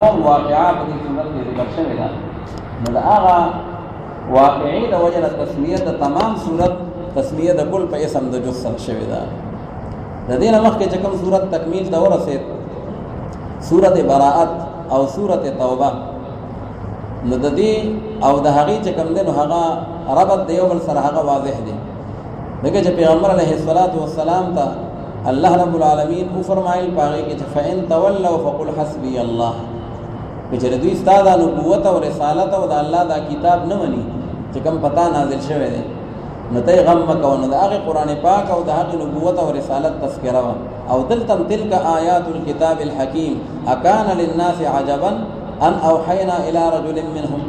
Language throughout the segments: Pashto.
واقعات په صورت کې ذکر شوی دا نو دا هغه واقعي د وجه د تسمیه د تمام صورت تسمیه د کل په اسم د جز سره شوی دا د دې نه مخکې چې کوم صورت تکمیل ته ورسېد سورت براءت او سورت توبه نو د دې او د هغې چې کوم دی نو هغه ربط د یو بل سره هغه واضح دی دغه چې پیغمبر علیه الصلاۃ والسلام ته الله رب العالمین او فرمایل پاره کې چې فإن تولوا فقل حسبي الله چې دوی ستاسو نبوت او رسالت او د الله دا کتاب نه مني چې کوم پتا نازل شوی دی نو ته غم مکو نو د هغه قران پاک او د هغه نبوت او رسالت تذکرہ او دلتم تلك آیات الكتاب الحکیم اکان للناس عجبا ان اوحینا الى رجل منهم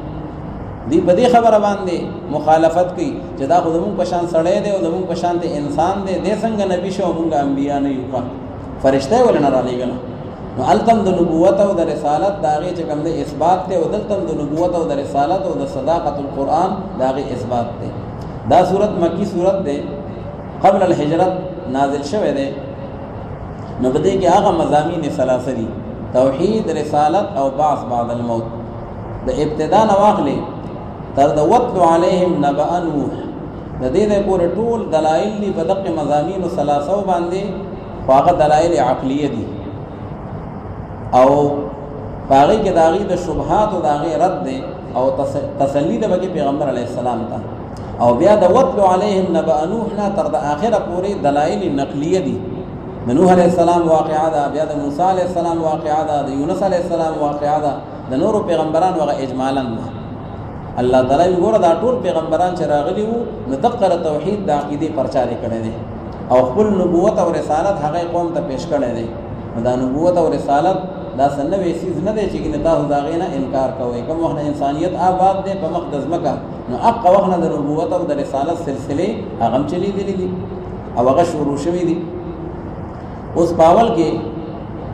دی په دې خبره باندې مخالفت کوي چې دا خو زموږ په شان سړی دی او زموږ په شان انسان دی د څنګه نبی شو موږ انبیا نه یو فرشته ولنه را لېږل نو التم د نبوت او د رسالت داغه چې کوم د اثبات ته او دلتم د نبوت او د رسالت او د صداقت القرآن داغه اثبات ته دا صورت مکی صورت ده قبل الهجرت نازل شوه ده نو بده کې هغه مضامین ثلاثه دي توحید رسالت او بعث بعد الموت د ابتدا نواخلي تر د وتلو علیهم نبأ نوح د دې نه پورې ټول دلایل دي په دغه مضامین ثلاثه باندې هغه دلایل عقلیه دي او باغی کې داغي د شبهات او داغي رد دي او تسلی د بګي پیغمبر علی السلام ته او بیا د وتلو علیهم نبأ نوح نه تر د اخره پورې دلایل نقلیه دي نوح علیہ السلام واقعا ده بیا د موسی علیہ السلام واقعا ده د یونس علیہ السلام واقعا ده د نورو پیغمبران وغه اجمالا الله تعالی وګوره دا ټول پیغمبران چې راغلي وو نو دغه توحید د عقیده پرچار کړي دي او خپل نبوت او رسالت هغه قوم ته پیش کړي دي دا نبوت او رسالت دا سنوي سیز نه دي چې تاسو دا غینه انکار کوئ کوم وخت انسانیت آباد ده په مقدس مکه نو اقا وخت د نبوت او د رسالت سلسله هغه چلی دي او هغه شروع شوی دي اوس باول کې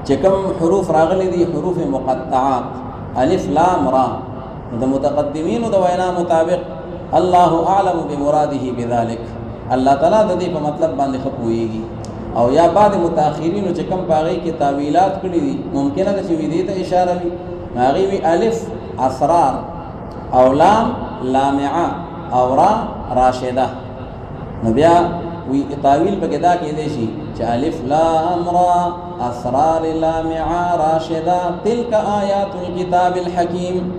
چې کوم حروف راغلي دي حروف مقطعات الف لام را د متقدمین او د وینا مطابق الله اعلم بمراده بذلك الله تعالی د دې په مطلب باندې خپويږي او یا بعد متأخرین چې کوم باغی کې تعویلات کړی دي ممکنه ده چې دې ته اشاره وي هغه وی الف اسرار او لام لامعه او را راشده نو بیا وی تعویل پکې دا کې دی شي چې الف لام را اسرار لامعه راشده تلك آیات الكتاب الحکیم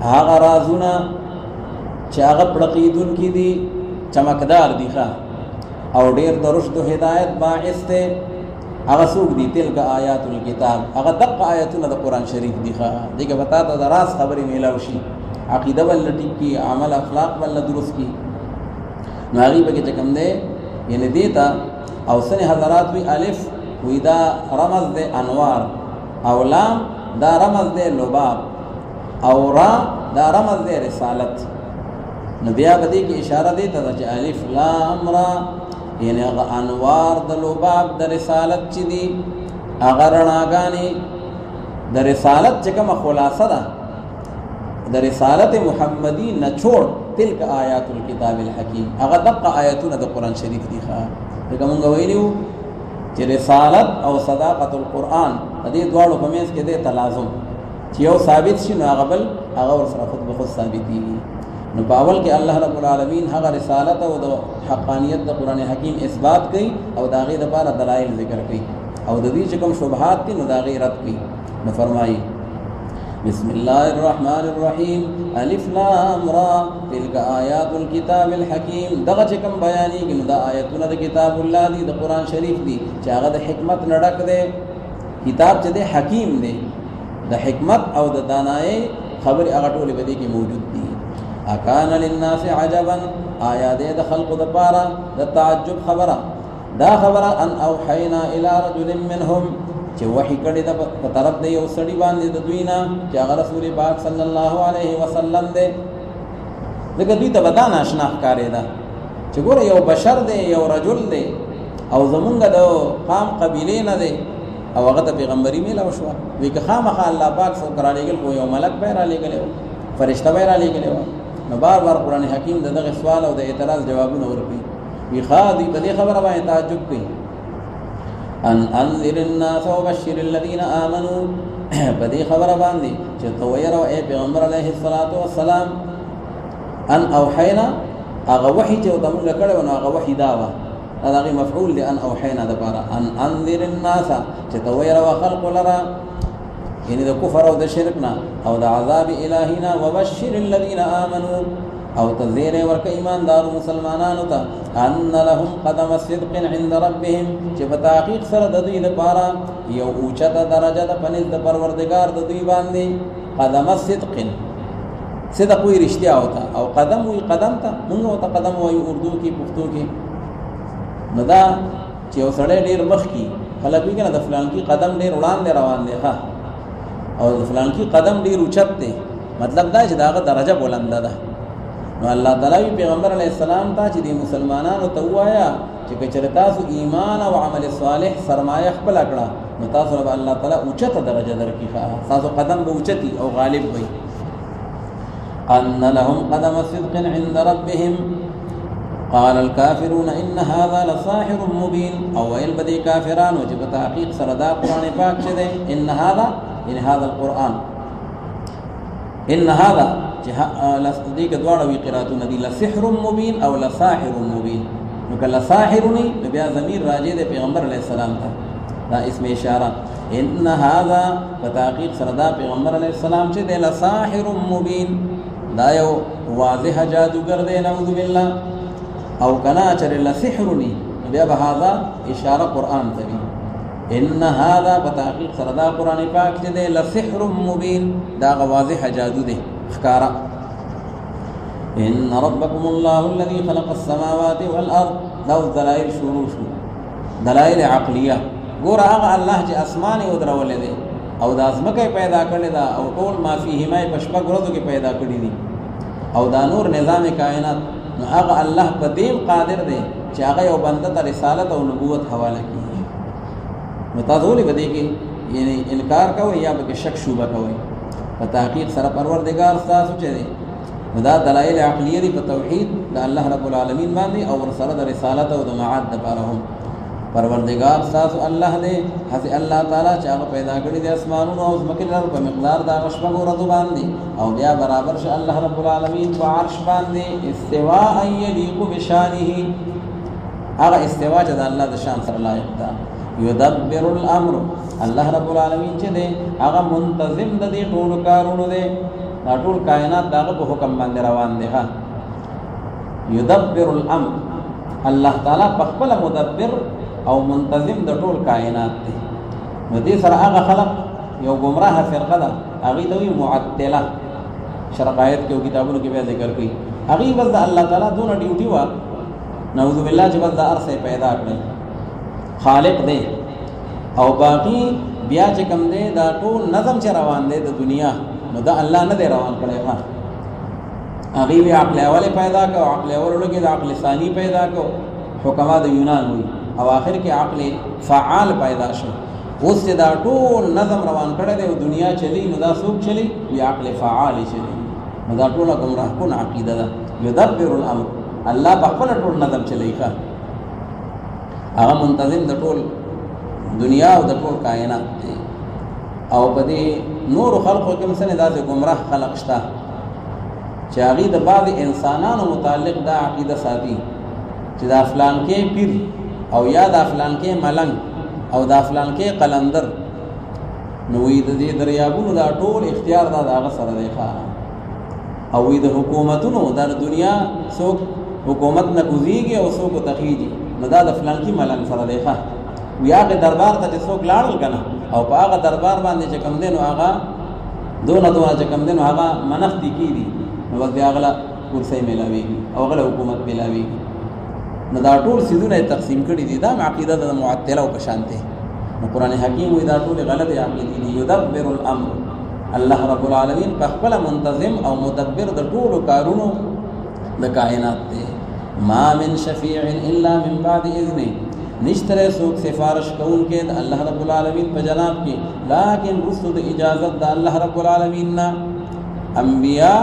هغه رازونه چې هغه پړقیدون کې دي چمکدار دي ښه او ډیر د رشد او هدایت باعث ته هغه څوک دي تلک آیات الكتاب هغه دغه آیاتونه د قران شریف دي ښه دغه وتا ته راز خبرې میلاو شي عقیده ول ټیک عمل اخلاق ول درست کی نو هغه به چې کوم ده یعنی دیتا او سن حضرات وی الف وی دا رمز ده انوار او لام دا رمز ده لباب او را دا رمز ده رسالت نو بیا بدی کی اشاره دی ته چې الف لام را یعنی هغه انوار د لباب د رسالت چې دی هغه رڼاګانی د رسالت چې کومه خلاصه ده د رسالت محمدی نه چھوڑ تلک آیات الكتاب الحکیم هغه دغه آیاتونه د قران شریف دي ښه دغه مونږ ویلو چې رسالت او صداقت القرآن د دې دواړو په منځ کې د تلازم چې یو ثابت شي نو هغه بل هغه ور سره خود به خود ثابت دي نو باول کې الله رب العالمین هغه رسالت او د حقانیت د قران حکیم اثبات کوي او د هغه لپاره دلایل ذکر کوي او د دې چې کوم شبهات دي نو د هغه رد کوي نو فرمایي بسم الله الرحمن الرحیم الف لام را تلك آیات الكتاب الحکیم دغه چې کوم بیانې کې نو د آیاتونه د کتاب الله دی د قران شریف دی چې هغه د حکمت نډک دی کتاب چې د حکیم دی د حکمت او د دانای خبر هغه ټول به دي کې موجود دي اکان للناس عجبا آیات د خلق د پاره د تعجب خبره دا خبره ان اوحینا الى رجل منهم چې وحی کړي د په طرف د یو سړي باندې د دوی نه چې هغه رسول پاک صلی الله علیه وسلم دی دغه دوی ته بدان آشنا ښکارې ده چې ګوره یو بشر دی یو رجل دی او زمونږ د قام قبیله نه دی او هغه ته پیغمبري میلاو شو وی که خامخا الله پاک سو کرا لګل خو یو ملک به را لګل فرشته به را لګل نو بار بار قران حکیم دغه سوال او د اعتراض جوابونه ورکړي وی خا دې په دې خبره باندې تعجب کوي ان انذر الناس وبشر الذين آمنوا بدی خبر باندې چې تو ويرو اے پیغمبر علیه الصلاۃ والسلام ان اوحینا هغه وحی چې دمو کړه نو هغه وحی دا و هغه مفعول لان اوحینا د پاره ان انذر الناس چې تو ويرو خلق لرا یعنی د کفر او د شرک نه او د عذاب الهینا وبشر الذين آمنوا او تذیر ورک ایماندار مسلمانانو ته ان لهم قدم صدق عند ربهم چې په تحقیق سره د دوی لپاره یو اوچته درجه د پنځ د پروردگار د دوی باندې قدم صدق صدق وی رښتیا ہوتا او قدم وی قدم ته موږ ته قدم وی اردو کې پښتو کې نو دا چې وسړی ډیر مخ کی خلک وی کنه د فلان کی قدم ډیر وړاندې روان دی ها او د فلان کی قدم ډیر اوچت دی مطلب دا چې داغه درجه بلند ده نو الله تعالی پیغمبر علیه السلام ته چې د مسلمانانو ته وایا چې کچره تاسو ایمان او عمل صالح سرمایه خپل کړه نو تاسو به الله تعالی اوچته درجه درکې تاسو قدم به اوچتي او غالب وي ان لهم قدم صدق عند ربهم قال الكافرون ان هذا لساحر مبين او البدي كافرون وجب تحقيق سردا قران پاک شه ده ان هذا القران ان هذا لصديق دوار وی قراتون دی لسحر مبين او لساحر مبين نو کله ساحرنی بیا ضمیر راجع ده پیغمبر علیہ السلام ته دا اسم اشاره ان هذا بتحقیق سردا پیغمبر علیہ السلام چې ده لساحر مبين دا یو واضح جادوگر ده نعوذ بالله او کنا چر لسحرنی بیا به هذا اشاره قران ته ان هذا بتحقیق سردا قران پاک چې ده لسحر مبين دا واضح جادو ده خکارا ان ربكم الله الذي خلق السماوات والارض لو دلائل شروع دلائل عقلیه ګور هغه الله چې اسمان او درولې دي او د ازمکه پیدا کړل دا او ټول ما فيه ما پشپک ورځو کې پیدا کړی دي او دا نور نظام کائنات نو هغه الله په دې قادر دی چې هغه یو بنده ته رسالت او نبوت حواله کړي نو تاسو ولې بده کې یعنی انکار کوي یا به شک شوبه کوي په تحقیق سره پروردگار تاسو چې دی دا دلائل عقلیه دی په توحید د الله رب العالمین باندې او سره د رسالت او د معاد لپاره هم پروردگار تاسو الله دې حسي الله تعالی چې هغه پیدا کړی د اسمانونو او زمکه په مقدار د غشبه ورځو باندې او بیا برابر شه الله رب العالمین په عرش باندې استواء یلیق بشانه هغه استوا چې د الله د شان سره لایق ده یدبر الامر الله رب العالمین چې دی هغه منتظم د دې ټول کارونو دی دا ټول کائنات دغه په حکم باندې روان دي ها یدبر الامر الله تعالی په خپل مدبر او منتظم د ټول کائنات دی نو دې سره هغه خلق یو گمراه فرقه ده هغه دوی معطله شرقایت کې کتابونو کې به ذکر کوي هغه بس الله تعالی دونه ډیوټي وا نعوذ بالله چې بس د ارسه پیدا کړی خالق دی او باقی بیا چې کوم دی دا ټول نظم چې روان دی د دنیا نو دا الله نه دی روان کړی ها هغه وی عقل اول پیدا کو عقل اول لګي د عقل ثانی پیدا کو حکما د یونان وی او اخر کې عقل فعال پیدا شو اوس دا ټول نظم روان کړی دی دنیا چلی نو دا څوک چلی وی عقل فعال چلی نو دا ټول گمراه کون عقیده ده یدبر الامر الله په خپل ټول نظم چلی ښه هغه منتظم د ټول دنیا او د ټول کائنات دی او په دې نور خلقو کې مثلا داسې گمراه خلق شته چې هغه د بعض انسانانو متعلق دا عقیده ساتي چې دا فلان کې پیر او یا دا فلان کې ملنګ او دا فلان کې قلندر نو وی د دې دریابونو دا ټول اختیار دا هغه سره دی ښه او وی د حکومتونو د دنیا څوک حکومت نه کوزيږي او څوک تخیږي نو دا د فلان کې ملنګ سره دی ښه ویاغه دربار ته څوک لاړل کنه او په هغه دربار باندې چې کوم دین هغه دونه چې کوم دین هغه منښت کیږي نو بیا غلا کرسي ملاويږي او غلا حکومت ملاويږي نو دا ټول سيزونه تقسیم کړي دي دا عقیده د معطله او کشانته نو قران حکیم وی دا ټول غلط عقیده دي یدبر الامر الله رب العالمین په خپل منتظم او مدبر د ټول کارونو د کائنات دی ما من شفیع الا من بعد اذنه نشتره سوک سفارش کون کے دا اللہ رب العالمین پہ جناب کی لیکن رسل دا اجازت دا اللہ رب العالمین نا انبیاء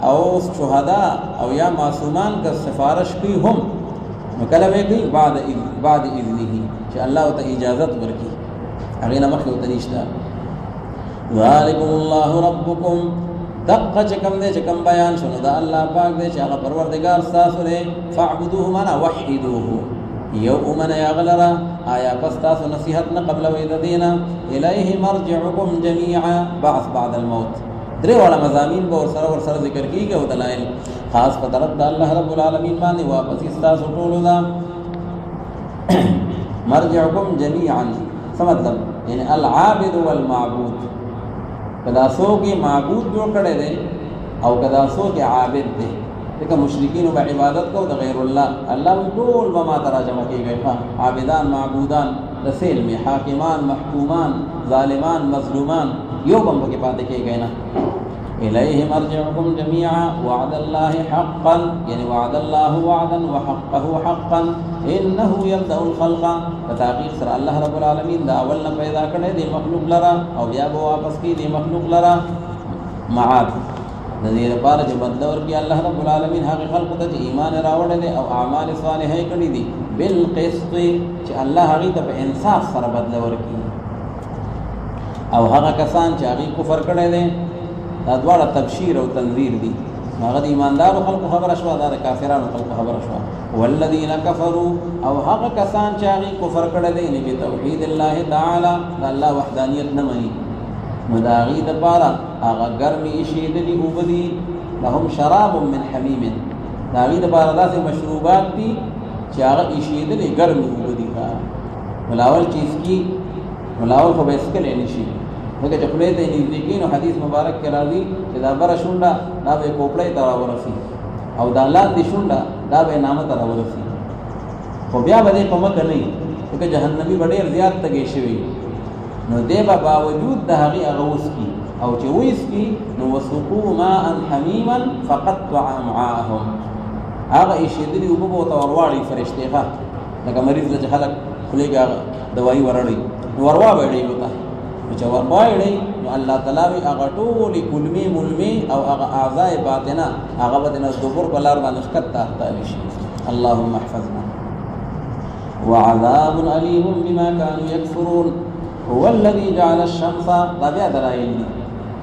او شہداء او یا معصومان کا سفارش کی ہم مکلوے کی بعد اذنی چې الله ته اجازت ورکړي هغه نه مخکې ورته نشته. ذالکم الله ربکم دقه چې کوم دی چې کوم بیان شنو دا الله پاک دی چې هغه پروردگار ستاسو دی. فاعبدوه معنا وحدوه یو امنه یا غلره آیا پس تاسو نصیحت نه قبل وې د دینه. الیه مرجعکم جميعا بعث بعد الموت. درې واړه مضامین به ورسره ذکر کیږي او دلایل خاص په طرف د الله رب العالمین باندې واپس تاسو ټول دا مرجعکم جميعا څه مطلب یعنی العابد والمعبود کداسو کې معبود جوړ کړي دي او کداسو کې عابد دي. دغه مشرکین او عبادت کو د غیر الله الله ټول به ما ترجمه کیږي عابدان معبودان رسول می حاکمان محکومان ظالمان مظلومان یو بم کې پاتې کیږي نه. الیه مرجعکم جميعا وعد الله حقا یعنی وعد الله وعدا وحقه حقا انه يبدا الخلق فتحقیق سره الله رب العالمین دا اول نه پیدا کړي دی مخلوق لرا او بیا به واپس کی دی مخلوق لرا معاد د دې لپاره چې بدلور کې الله رب العالمین هغه خلق ته ایمان راوړل دي او اعمال صالحه کړي دي بالقسط چې الله هغه ته په انصاف سره بدلور کی او هغه کسان چې هغه کفر کړي دي دا دواړه تبشیر او تنذیر دي. هغه د ایماندارو خلکو خبره شوه دا د کافرانو خلکو خبره شوه. والذین کفروا او هغه کسان چې هغه کفر کړي دي نه توحید الله تعالی د الله وحدانیت نه مني نو د هغې دپاره هغه ګرمې ایښېدلي اوبه دي لهم شراب من حمیم د هغې دپاره داسې مشروبات دي چې هغه ایښېدلې ګرمې اوبه دي. ملاول چې اسکي ملاول خو به اسکلی نه شي ځکه چې خولې ته یې نږدې کړي نو حدیث مبارک کې راځي چې دا بره شونډه دا به یې کوپړۍ ته راورسي او دا لاندې شونډه دا به یې نامه ته راورسي خو بیا به دې په مکه نه وي ځکه جهنمي به ډېر زیات تږی شوي نو دی به باوجود د هغې هغه وڅکي او چې وڅکي نو وسقوا ماء حمیما فقطع امعاءهم هغه ایښېدلي اوبه به ورته ورواړي فرشتې ښه لکه مریض له چې خلک خولې کې هغه دوایي ورړوي نو ورواړي ورته چې ورواړي نو الله تعالی وي هغه ټولې کلمې ملمې او هغه اعضاء باطنه هغه به د دبر په لار باندې ښکته اخته شي. اللهم احفظنا. وعذاب أليم بما كانوا يكفرون هو الذي جعل الشمس دا بیا دلایل دي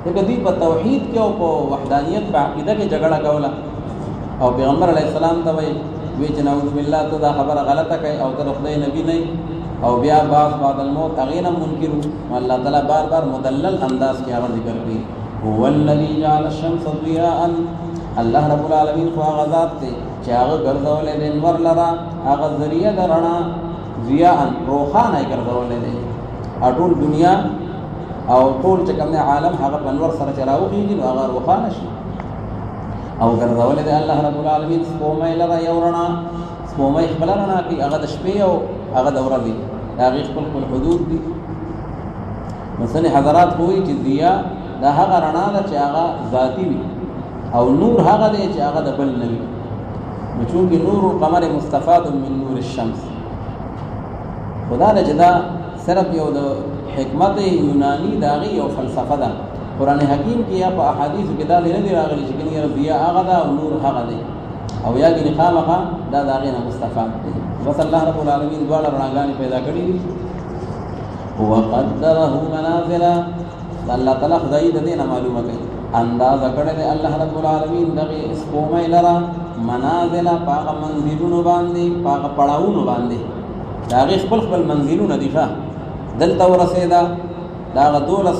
دغه دوی په توحید کې او په وحدانیت په عقیده کې جګړه کوله او پیغمبر علیه السلام ته وی چې نعوذ بالله ته دا خبره غلطه کوي او ته خدای نبی نه او بیا بعد الموت هغې نه منکر الله تعالی بار بار مدلل انداز کې هغه ذکر کوي. هو الذي جعل الشمس ضياء الله رب العالمین خو هغه ذات دی چې هغه ګرځولی دی انور لره هغه ذریعه د رڼا ضیاء روښانه یې ګرځولی دی ټول دنیا او ټول چې کوم عالم هغه په انور سره چې راوخېږي نو هغه روښانه شي او ګرځولی دی الله رب العالمین سپومۍ لره یو رڼا سپومۍ خپله رڼا کوي هغه د شپې او هغه د ورځې د هغې خپل حدود دي. نو ځینې حضرات خو وایي چې ضیا دا هغه رڼا ده چې هغه ذاتي وي او نور هغه دی چې هغه د بل نه وي نو چونکې نور القمر مستفاد من نور الشمس خدا ده چې دا صرف یو د حکمت یونانی د هغې یو فلسفه ده. قرآن حکیم کې یا په احادیثو کې دا نه دي راغلي چې ګنې ضیا هغه ده او نور هغه دی او یا ګنې خامخا دا د هغې نه مستفاد دی. بس الله رب العالمین دواړه رڼاګانې پیدا کړي دي. وقدره منازل الله تعالی خدای د دې نه معلومه کوي اندازه کړی دی الله رب العالمین دغې سپومۍ لره منازل په هغه منزلونو باندې په هغه پړاوونو باندې د هغې خپل خپل منزلونه دي ښه دلته ورسېده د هغه 12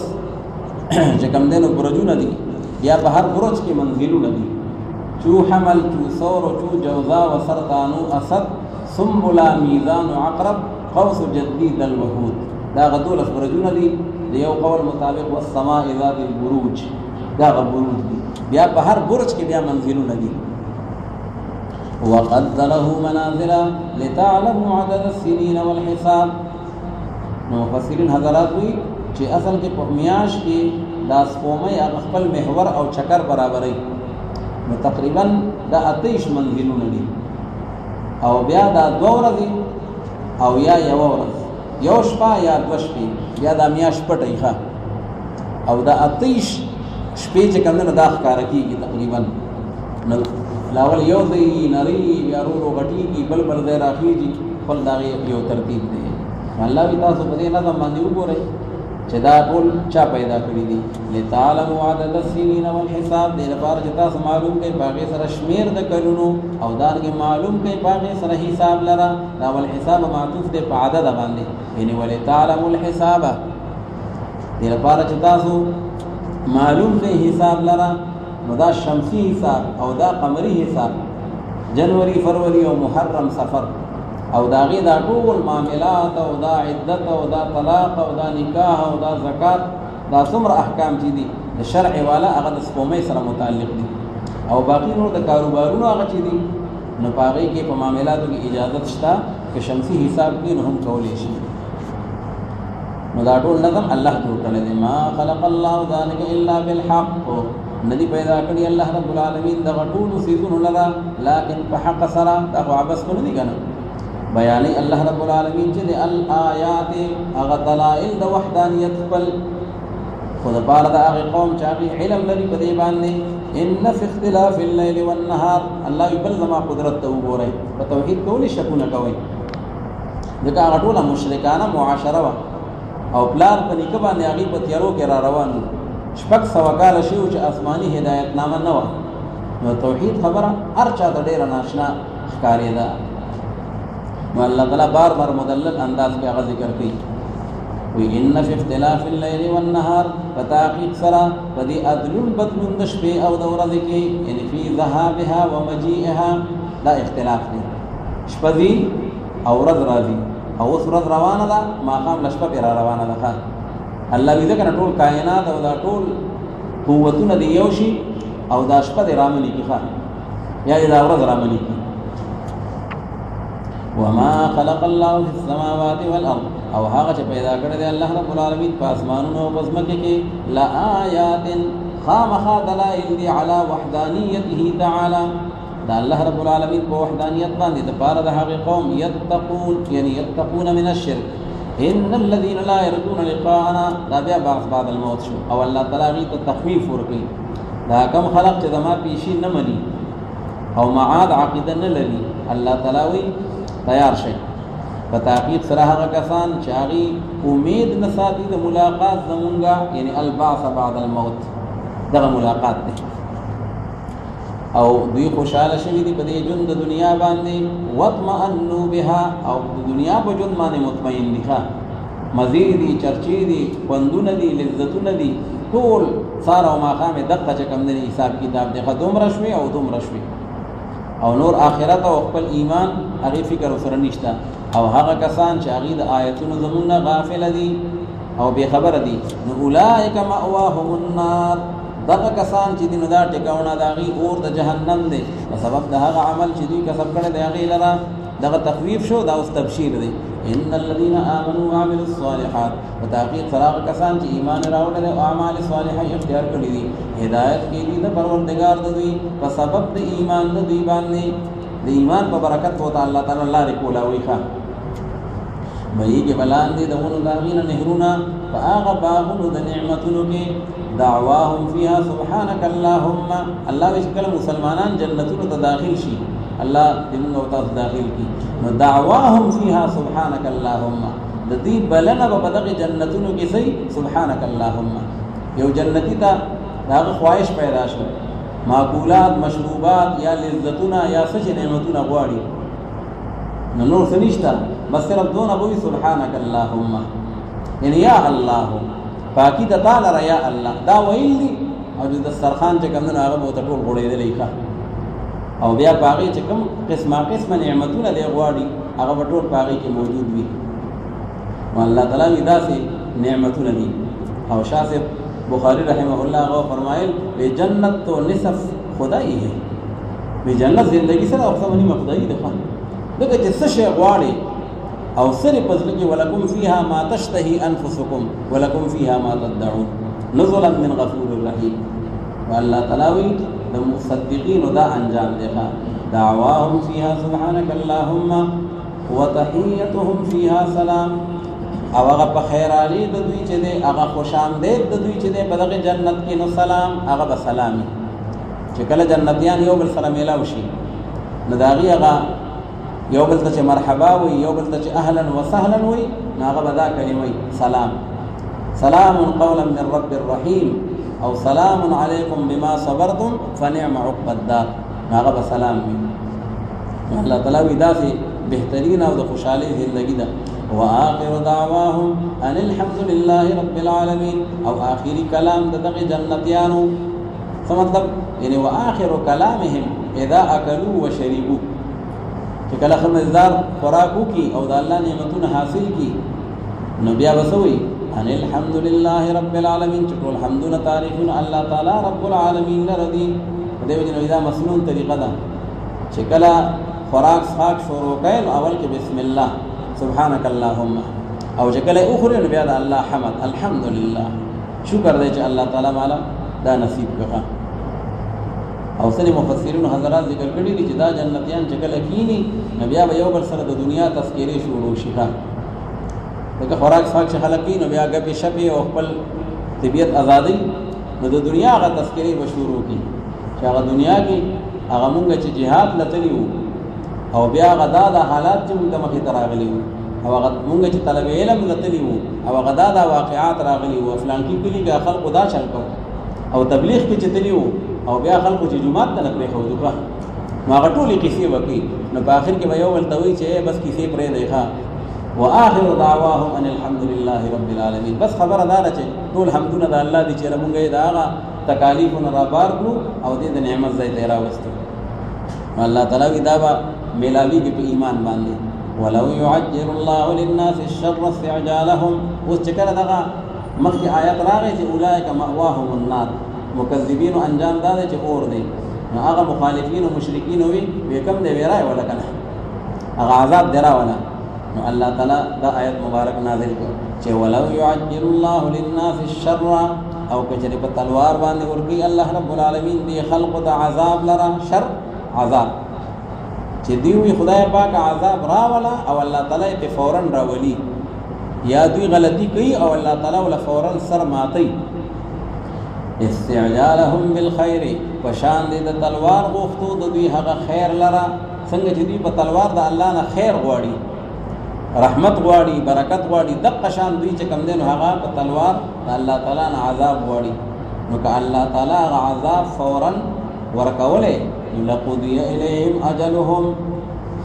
چې کوم دی نو برجونه دي بیا په هر برج کې منزلونه دي چو حمل چو ثور چو جوزا و سرطانو اسد سنبلا میزان عقرب قوس جدید الوحود دا هغه 12 برجونه دي د یو قول مطابق والسماء ذات البروج دا هغه بروج دي بیا په هر برج کې بیا منزلونه دي. وقدره منازل لتعلموا عدد السنين والحساب نو مفسرین حضرات وی چې اصل کې په میاش کې دا سپومۍ هغه خپل محور او چکر برابرۍ نو تقریبا دا 28 منزلونه دي او بیا دا 2 ورځې او یا یو ورځ یو شپه یا 2 شپې بیا دا میاش پټی ښه او دا 28 شپې چې کوم نه دا ښکاره کېږي تقریبا نو لاول یو ځای نری بیا ورو غټېږي بل ځای راخېږي خپل د هغې یو ترتیب دی. الله وی تاسو په دې نظم باندې وګورئ چې دا ټول چا پیدا کړی دي لتعلموا عدد السنين والحساب دې لپاره چې تاسو معلوم کړئ باغې سره شمیر د کلونو او دارنګه معلوم کړئ باغې سره حساب لره دا ول حساب معطوف دی په عدد باندې یعنی ولتعلموا الحساب دې لپاره چې تاسو معلوم کړئ حساب لره نو دا شمسی حساب او دا قمری حساب جنوری فروری او محرم سفر او دا غي دا ټول معاملات او دا عدت او دا طلاق او دا نکاح او دا زکات دا څومره احکام چې دي د شرع والا هغه د سپومې سره متعلق دي او باقی نور د کاروبارونو هغه چې دي نو پاغي کې په معاملاتو کې اجازه شته چې شمسی حساب کې هم کولای شي نو دا ټول نظم الله جوړ کړی دی ما خلق الله ذلك الا بالحق ندی پیدا کړی الله رب العالمین د غټول سيزون لرا لكن په حق سره دا عبس کو نه کنه بیانې الله رب العالمین چې د الآیات هغه دلائل د وحدانیت بل خود بار د هغه قوم چې علم لري په دې باندې ان فی اختلاف الليل والنهار الله یبل زما قدرت ته وګورئ په توحید کولی شکونه کوي دغه هغه ټول مشرکانه معاشره او پلان په نیکه باندې هغه په تیارو کې را روانو شپږ سوګال شي چې آسماني هدایت نامه نه و نو توحید خبره هر چا ته ډیر ناشنا ښکارې ده نو الله تعالی بار بار مدلل انداز کې هغه ذکر کوي وی ان فی اختلاف الليل والنهار فتاقیق سرا فدی ادلون بدلون د شپې او د ورځې کې یعنی فی ذهابها ومجیئها دا اختلاف دی شپه دی او ورځ راځي او اوس ورځ روانه ده ماقام لشپه پر روانه ده الله دې کنه ټول کائنات او دا ټول قوتونه دی یو شي او دا شپه دی رامنی کی ښه یا دا ورځ رامنی کی وما خلق الله في السماوات والارض او هغه چې پیدا کړی دی الله رب العالمین په اسمانونو او پزمکه کې لا آیات خامخا دلائل دی علی وحدانیته تعالی دا الله رب العالمین په وحدانیت باندې د پاره د هغه قوم یتقون یعنی یتقون من الشرك ان الذين لا يرجون لقاءنا دا بیا بعد الموت شو او الله تعالی ته تخفیف ورکړي دا کم خلق چې دما پیشي نه مني او معاد عقیده نه لري الله تعالی تیار شي په تحقیق سره هغه کسان چې هغه امید نه ساتي د ملاقات زمونږه یعنی البعث بعد الموت دغه ملاقات ده او دوی خوشاله شوي دي په دې ژوند د دنیا باندې واطمئنوا بها او د دنیا په ژوند باندې مطمئن دي ښه مزید دي چرچې دي خوندونه دي لذتونه دي ټول ساره او ماقام دغه چې کم دی حساب کتاب دی دومره شوي او دومره شوي او نور آخرت او خپل ایمان هغه فکر سره نشته او هغه کسان چې هغه د آیتونو زمونه غافل دي او بے خبر دي نو اولئک مأواهم النار دغه کسان چې دین دا ټکاونه داغي اور د جهنم دي په سبب د هغه عمل چې دوی کسب کړي دی هغه لرا دغه تخویف شو دا اوس تبشیر دی ان الذين امنوا وعملوا الصالحات وتحقیق فراغ کسان چې ایمان راوړل او اعمال صالحه اختیار کړی دي هدایت کې دي د پروردگار د دوی په سبب د ایمان د دوی باندې د ایمان په برکت وته الله تعالی الله رکولا وی ښه مې کې بلان دي دغه داغینه نهرونه فاغ باغونو د نعمتونو کې دعواهم فيها سبحانك اللهم الله وشکل مسلمانان جنتونو ته داخل شي الله دې موږ تاسو داخل کی نو دعواهم فيها سبحانك اللهم د دې بلنه په دغه جنتونو کې سي سبحانك اللهم یو جنتی ته داغه خواهش پیدا شو معقولات مشروبات یا لذتونه یا سچ نعمتونه غواړي نو نور سنشتا بس صرف دون ابوي سبحانك اللهم یعنی یا الله پاکی د تعالی را یا الله دا ویلی او د سرخان چې کوم نه هغه بہت ټول غوړې دی لیکه او بیا باغی چې کوم قسمه نعمتونه دی غواړي هغه ټول باغی کې موجود وي والله تعالی داسې نعمتونه دي او شاسب بخاری رحمه الله هغه فرمایل به جنت تو نصف خدای ہے به جنت زندگی سره او سمونی مخدای ده دغه چې څه شی غواړي او سره پزله کې ولکم فیها ما تشتهي انفسکم ولکم فیها ما تدعون نزلا من غفور رحیم والله تعالی د مصدقین دا انجام دی دعواهم فيها سبحانك اللهم وتحيتهم فيها سلام او هغه په خیر علی د دوی چې دی هغه خوش آمدید د دوی چې دی په دغه جنت کې نو سلام هغه به سلامي چې کله جنتیان یو بل سره میلاو شي نو داغي هغه یو بل ته مرحبا وي، یو بل ته اهلا وسهلا وي، هغه به دا کلمه وي سلام، سلام قولا من رب الرحیم او سلام علیکم بما صبرتم فنعم عقبى الدار، هغه به سلام وي. الله تعالی وی دا سي بهترین او د خوشحالي زندگی ده. واخر دعواهم ان الحمد لله رب العالمین، او آخری کلام د دغه جنتیانو څه مطلب، یعنی واخر کلامهم اذا اكلوا وشربوا، چې کله خمزدار خوراکو کی او د الله نعمتونه حاصل کی نو بیا وسوي ان الحمد لله رب العالمین، چې ټول حمدونه تعریفونه الله تعالی رب العالمین لرضی. دیو جن دا مسنون طریقه ده چې کله خوراک څښاک شروع کړي نو اول کې بسم الله سبحانك اللهم، او چې کله اخري نو بیا د الله حمد الحمدلله، شکر دی چې الله تعالی مالا دا نصیب کړه. او سنی مفسرین حضرات ذکر کړي دي چې دا جنتیان چې کله کینی نو بیا به یو بل سره د دنیا تذکرې شروع شي. دغه خوراک څښاک چې خلک کینو بیا ګپې شپې او خپل طبیعت آزادي نو د دنیا هغه تذکرې به شروع کی چې هغه دنیا کې هغه مونږ چې جهاد لتلی وو او بیا غدا د حالات چې موږ مخې ته راغلي وو، او هغه مونږ چې طلب علم لتلی وو او غدا د واقعات راغلي وو، فلان کې کلی کې خلکو دا چل کو او تبلیغ کې چې تلی وو او بیا خلکو چې جمعات ته نکړې خو دوه نو هغه ټولې کیسې وکړي نو په اخر کې به یو ولته وی چې بس کیسې پرې دی ښا. واخر دعواهم ان الحمد لله رب العالمین، بس خبره دا ده چې ټول حمدونه د الله دي چې موږ یې دا هغه تکالیفونه را بار کړو او دې د نعمت ځای ته راوستو. الله تعالی دا به ملاوی کې په ایمان باندې ولو يعجل الله للناس الشر استعجالهم، اوس چې کله دغه مخکې آیات راغی چې اولئک مأواهم النار، مکذبین انجام دا دی چې اور دی، نو هغه مخالفین او مشرکین وی کم دی ویرای ولا کنه هغه عذاب درا ولا، نو الله تعالی دا آیت مبارک نازل کړ چې ولو يعجل الله للناس الشر، او کچری په تلوار باندې ورکی الله رب العالمین دی خلق د عذاب لرا شر عذاب چې دیوی خدای پاک عذاب راولا او الله تعالی په فورن راولي، یا دوی غلطی کوي او الله تعالی ول فورن سر ماتي. استعجالهم بالخير، پشان دې د تلوار غوښتو د دوی هغه خیر لرا، څنګه چې دوی په تلوار د الله نه خیر غواړي، رحمت غواړي، برکت غواړي، دغه شان دوی چې کوم دین هغه په تلوار د الله تعالی نه عذاب غواړي، نو که الله تعالی هغه عذاب فورا ورکوله لقضي اليهم اجلهم،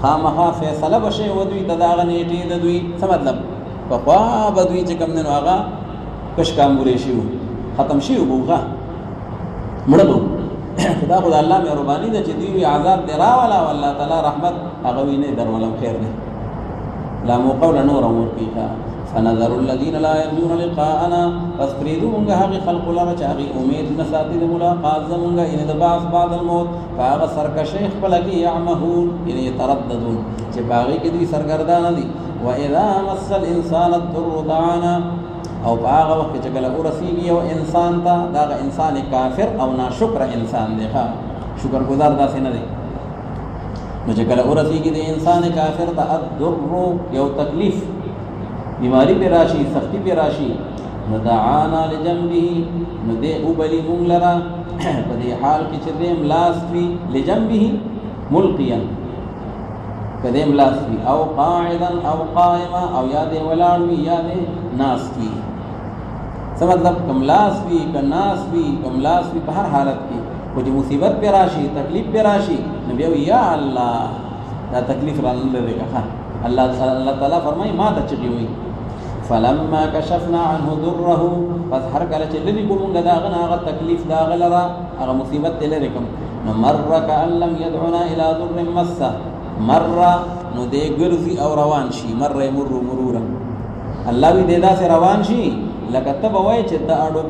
خامخا فیصله بشي ودوی تداغه نیټه د دوی څه مطلب په خوا بدوی چې کوم دین هغه کش کامورې شي ختم شي وګه مړدو خدا خدای الله مهرباني ده چې دی عذاب درا ولا والله تعالی رحمت هغه ویني در ولا خیر نه لا مقول نور امور کیها. فنظر الذين لا يرجون لقاءنا، فاسفريدون هغه خلق لره چې هغه امید نساتي د ملاقات زمونږه ان د بعد الموت، هغه سرکشه خپل کې يعمهون ان يترددون چې باغی کې دي سرګردان دي. واذا مس الانسان الضر دعانا، او هغه وخت چې کله ورسیږي او انسان ته دا انسان کافر او ناشکر انسان دی، ښا شکر گزار داسې نه دی، نو چې کله ورسیږي د انسان کافر ته الضر یو تکلیف بیماری پہ راشی سختی پہ راشی نو دعانا لجنبه، نو دے اوبلی مونگ لرا پدی حال کی چدیم لاس فی لجنبه ملقیا، کدیم لاس فی او قاعدا او قائما، او یاد ولانوی یاد ناس فی، سب مطلب کم لاس فی کم ناس فی کم لاس فی ہر حالت کی کچھ مصیبت پہ راشی تکلیف پہ راشی نبی یا اللہ دا تکلیف را لے گا، اللہ تعالیٰ فرمائی ما تچگی ہوئی. فلما کشفنا عنه ضره، پس ہر کله چې لری کوم غداغنا هغه تکلیف دا غلرا هغه مصیبت لری کوم نو مر کأن لم يدعنا الى ضر مسه، مر نو دې ګرځي او روان شي، مر یمر مرورا، الله وی دې دا سه روان شي لکه تب وای چې دا اډو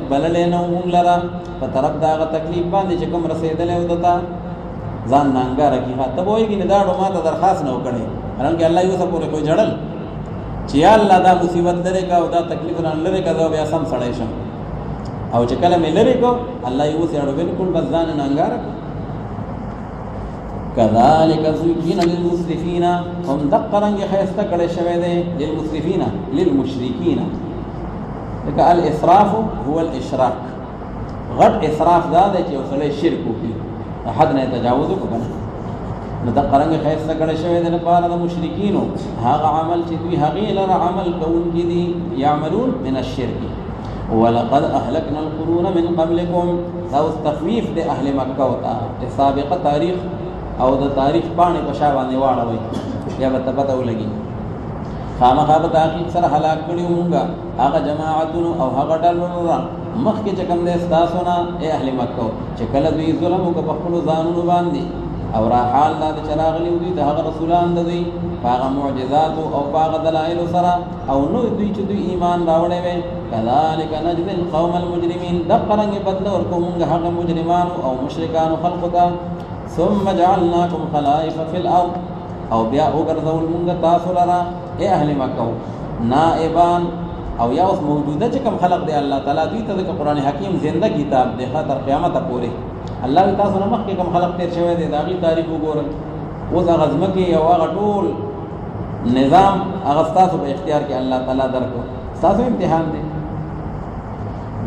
بلل نو مونږ لرا په طرف دا هغه تکلیف باندې چې کوم رسیدلې ودتا ځان نانګار کی ته وای کی نه دا اډو ماته درخواست نه وکړي، حالانکه الله یو څه پورې کوئی جړل چې الله دا مصیبت لري کا او دا تکلیف نه لري کا دا بیا سم سړی شم، او چې کله مې لري کو الله یو څه اډو بالکل بس ځان نانګار. كذلك زين للمسرفين، هم دقرنگ خیسته کړي شوی دی للمسرفين للمشركين، لکه الاسراف هو الاشراك، غټ اسراف دا دی چې وسله شرک وکړي، حد نه تجاوز وکړي، نو دا قرنګ خیسته کړه شوی د لپاره د مشرکینو هغه عمل چې دوی هغې لره عمل کوونکي دي یعملون من الشرک ولقد اهلكنا القرون من قبلكم دا اوس تخویف د اهل مکه وتا سابقه تاریخ او د تاریخ باندې په شا باندې واړوي یا به پته ولګي خامخا به تحقیق سره هلاک کړي مونږه هغه جماعتونو او هغه ډلو را مخکې چې کوم دی ستاسو نه ای اهل مکه چې کله دوی ظلم وکړه په خپلو ځانونو باندې او را حال دا چې راغلي دوی د هغه رسولان د دوی په هغه معجزاتو او په هغه دلایلو سره او نو دوی چې دوی ایمان راوړی وی کذلک نجزي القوم المجرمین دغه رنګې بدله ورکوو مونږ هغه مجرمانو او مشرکانو خلقو ته ثم جعلناکم خلائف فی الارض او بیا وګرځول مونږ تاسو لره ای اهل مکه نائبان او یا اوس موجوده چې کوم خلق دی الله تعالی دوی ته د قرآن حکیم زنده کتاب دی تر قیامت پورې الله تاسو نه مخکې کوم خلق تیر شوی دی د هغې تاریخ وګورئ اوس هغه ځمکې او هغه ټول نظام هغه ستاسو په اختیار کې الله تعالی درکړو ستاسو امتحان دی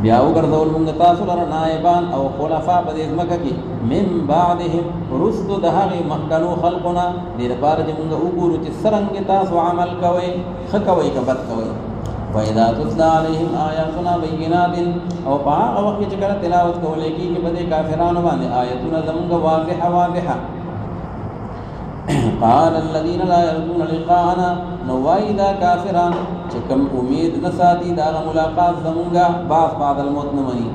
بیا وګرځول مونږ تاسو لره نائبان او خلفا په دې ځمکه کې من بعدهم وروستو د هغې مخکنو خلقونه دې لپاره چې مونږ وګورو چې څرنګه تاسو عمل کوئ ښه کوئ که بد کوئ وَإِذَا تُتْلَى عَلَيْهِمْ آيَاتُنَا بَيِّنَاتٍ او په هغه وخت کې چې کله تلاوت کولی کېږي په دې کافرانو باندې آیتونه زموږ واضحه قال الذين لا يرجون لقاءنا نو وایي دا کافران چې کوم امید نه ساتي د هغه ملاقات زموږه بعد الموت نه مني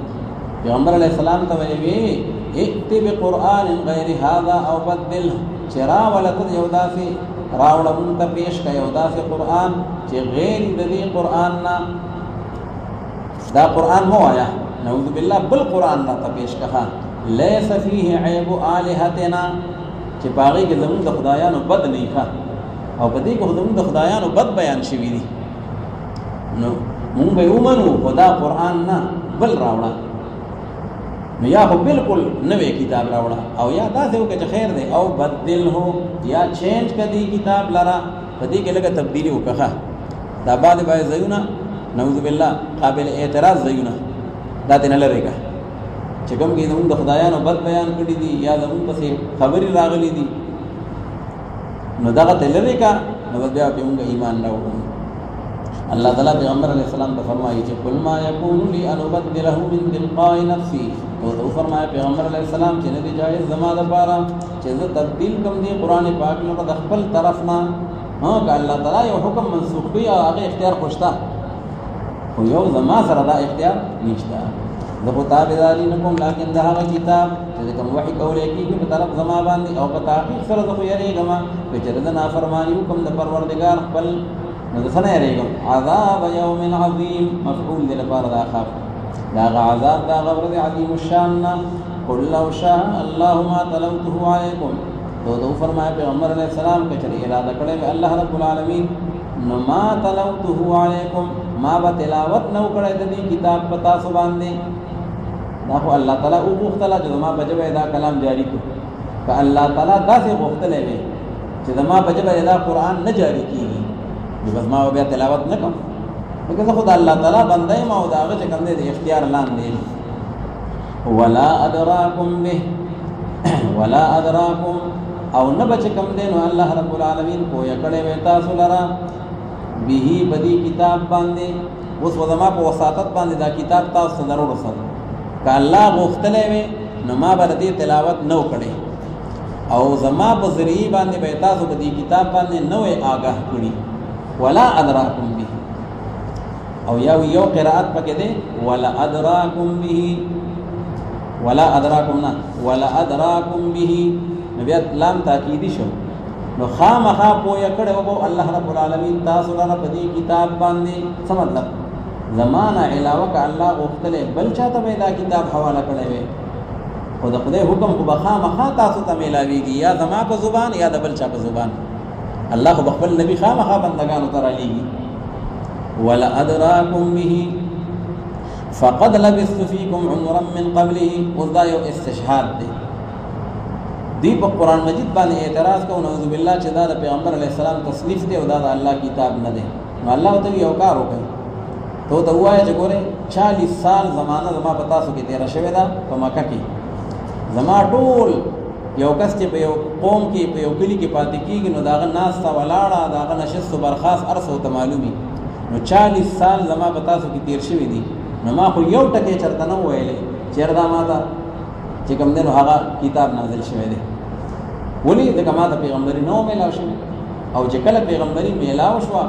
پیغمبر علیه السلام ته ویې ائت بقرآن غیر هذا او بدله چې راوله ته یو داسې راوړه مونږ ته پیش کړه یو داسې قرآن چې غیر د دې قرآن نه دا قرآن مه وایه نعوذ بالله بل قرآن راته پیش کړه لیس فیه عیب آلهتنا چې په هغې کې زمونږ د خدایانو بد نه ښه او په دې کې خو زمونږ د خدایانو بد بیان شوي دي نو مونږ به یې ومنو خو دا قرآن نه بل راوړه نو یا خو بالکل نوی کتاب راوړه او یا داسې وکړه چې خیر دی او بدل هو یا چینج کړي کتاب لره په دې کې لږه تبدیلي وکړه دا بعد ځایونه نعوذ بالله قابل اعتراض ځایونه دا ترې نه لرې کړه چې کوم کې زمونږ د خدایانو بد بیان کړي دي یا زمونږ پسې خبرې راغلي دي نو دغه ته لرې کړه نو بیا پرې مونږ ایمان راوړو الله تعالی پیغمبر علیه السلام ته فرمایي چې قل ما یکون لی ان ابدله من تلقاء نفسي او فرمایا پیغمبر علیه السلام چې نه دی جایز زما دپاره چې زه تبدیل کوم دی قرآن پاک لره د خپل طرف نه که الله تعالی یو حکم منسوخ کړي او هغه اختیار خو شته خو یو زما سره دا اختیار نشته زه خو تابعداري نه کوم لیکن د هغه کتاب چې کوم وحي کولی کېږي په طرف زما باندې او په تحقیق سره زه خو یېرېږم که چېرې د نافرماني وکړم د پروردګار خپل نو زه څه نه یېرېږم عذاب یوم عظیم مفعول دی لپاره دا خاف دا هغه عذاب دا هغه ورځې عظیم الشان نه قل لو شاء الله ما تلوته علیکم تو فرمایا پیغمبر علیه السلام که چېرې اراده کړی وي الله رب العالمین نو ما تلوته علیکم ما به تلاوت نه وکړی د دې کتاب په تاسو باندې دا خو الله تعالی وغوښتله چې زما په ژبه دا کلام جاري کړو که الله تعالی داسې غوښتلی وی چې زما په ژبه دا قرآن نه جاري کېږي نو بس ما به بیا تلاوت نه کوم لکه زه خو د الله تعالی بنده یم او د هغه چې کوم دی د اختیار لاندې ولا ادراکم به ولا ادراکم او نه به چې کوم دی نو الله رب العالمین پویه کړی وی تاسو لره به بدی کتاب باندې اوس خو زما په وساطت باندې دا کتاب تاسو ته ضرور رسوم که الله غوښتلی وی نو ما به د دې تلاوت نه وکړی او زما په ذریعې باندې به تاسو په دې کتاب باندې نه وی آګاه کړي ولا ادراکم به او یو قرائت پکې دی ولا ادراکم به ولا ادراکم نه ولا ادراکم به نو بیا لام تاکیدي شو نو خامخا پویه کړی وبو الله رب العالمین تاسو لره په دې کتاب باندې څه مطلب زمانه علاوه که الله غوښتلی بل چاته به دا کتاب حواله کړی وی خو د خدای حکم خو به خامخا تاسو ته میلاویږي یا زما په زبان یا د بل چا په زبان الله خو بخبل نبی خامخا بندگانو ته رالیږي ولا ادراکم به فقد لبثت فيكم عمرا من قبله اوس دا یو استشهاد دی په قرآن مجید باندې اعتراض کوو نعوذ بالله چې دا د پیغمبر علیه السلام تصنیف دی او دا د الله کتاب نه دی نو الله ورته یو کار وکړي تو ته ووایه چې ګورې 40 سال زمانه زما په تاسو کې تېره شوې ده په مکه کې زما ټول یو کس چې په یو قوم کې په یو کلی کې پاتې کېږي نو داغه ناسته ولاړه داغه نشست و برخاست ارسو ته معلومي نو 40 سال زما په تاسو کې تیر شوي دي نو ما خو یو ټکی چرته نه ویلې چېر دا ما ته چې کوم دی نو هغه کتاب نازل شوی دی ولې ځکه ما ته پیغمبري نه میلاو شوی او چې کله پیغمبري میلاو شوه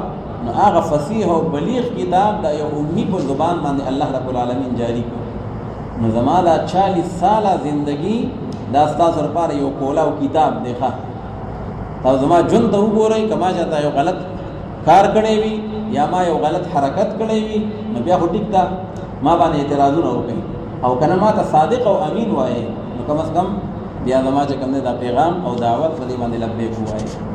نو هغه فصیح او بلیغ کتاب د یو امی په زبان باندې الله رب العالمین جاری کړ نو زما دا 40 ساله زندگی دا ستاسو لپاره یو کولاو کتاب دی ښه تاسو زما ژوند ته وګورئ که ما چاته یو غلط کار کړی وي یا ما یو غلط حرکت کړی وي نو بیا خو ټیک ده ما باندې اعتراضونه وکړئ او که نه ما ته صادق او امین وایې نو کم از کم بیا زما چې کوم دی دا پیغام او دعوت په دې باندې لبیک ووایې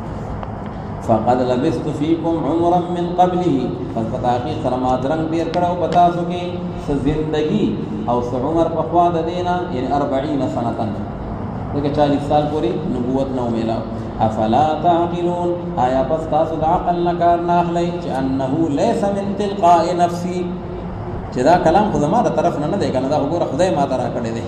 فقد لبثت فيكم عمرا من قبله فالتحقيق سره ما درنګ تیر کړو په تاسو کې څه زندگی او څه عمر په خوا د دینه یعنی 40 سنه دغه 40 سال پورې نبوت نو میلاو افلا تعقلون آیا پس تاسو د عقل نه کار نه اخلئ چې انه ليس من تلقاء نفسي چې دا کلام خو زما د طرف نه دی کنه دا وګوره خدای ما ته را کړی دی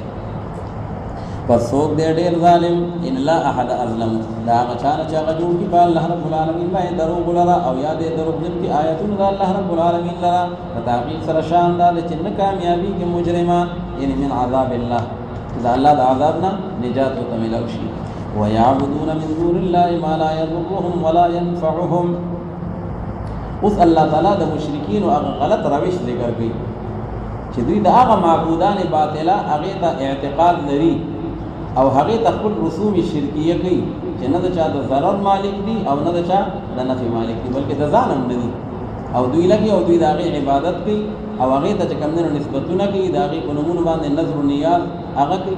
پس څوک دی ډېر ظالم ان لا احد اظلم دا هغه چا نه چې هغه جوړ کړي په الله رب العالمین باندې دروغ لره او یا دې دروغ جن کې آیتونه د الله رب العالمین لره په تحقیق سره شان دا چې نه کامیابی کې مجرمان یعنی من عذاب الله دا الله د عذاب نه نجات او تملو شي ويعبدون من دون الله ما لا يضرهم ولا ينفعهم اوس الله تعالی د مشرکین او غلط روش ذکر کوي چې دوی د هغه معبودان باطله هغه ته اعتقاد لري او هغه ته خپل رسوم شرکیه کوي چې نه د چا د ضرر مالک دي او نه د چا د نفع مالک دي بلکې د ځان هم دي او دوی لګي او دوی د هغه عبادت کوي او هغه ته کوم نه نسبتونه کوي د هغه په نومونو باندې نظر او نیاز هغه کوي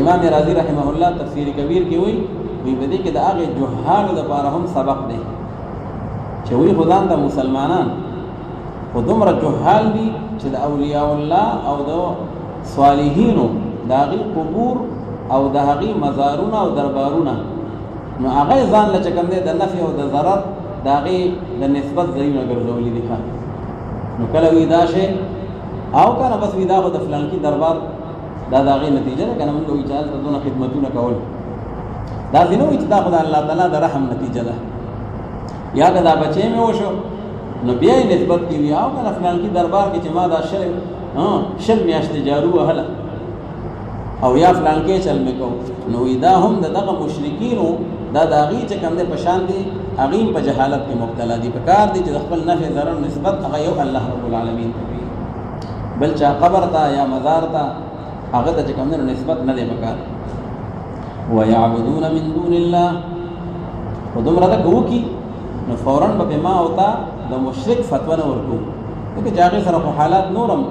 امام رازی رحمه الله تفسیر کبیر کې وی بده کې د هغه جهالو د لپاره هم سبق دی چې وی خدان د مسلمانان خو دومره جهال دي چې د اولیاء الله او د صالحینو د هغه قبور او د هغه مزارونه او دربارونه نو هغه ځان له کوم دی د نفع او د ضرر د هغه د نسبت ځایونه ګرځولې دي نو کله وی دا شي او کنه بس وی دا خو د فلان کی دربار دا دغه نتیجه ده کنه موږ اجازه ته دونه خدمتونه کول دا دینو چې دا خدای الله تعالی د رحم نتیجه ده یا دا بچې مې وشو نو بیا نسبت کی وی او کنه فلان کی دربار کې چې ما دا شل میاشت جارو وهله او یا فلان کې چل مې کو نو دا هم دغه مشرکینو دا داغي چې کوم دې پشان دي اغیم په جهالت کې مبتلا دي په کار دي چې خپل نفع ضرر نسبت هغه یو الله رب العالمین بل چا قبر تا یا مزار تا هغه ته کوم نه نسبت نه دی وکړ ويعبدون من دون الله ودمره دا کوي نو فورا به ما اوتا د مشرک فتوا نه ورکو دغه ځای سره په حالات نورم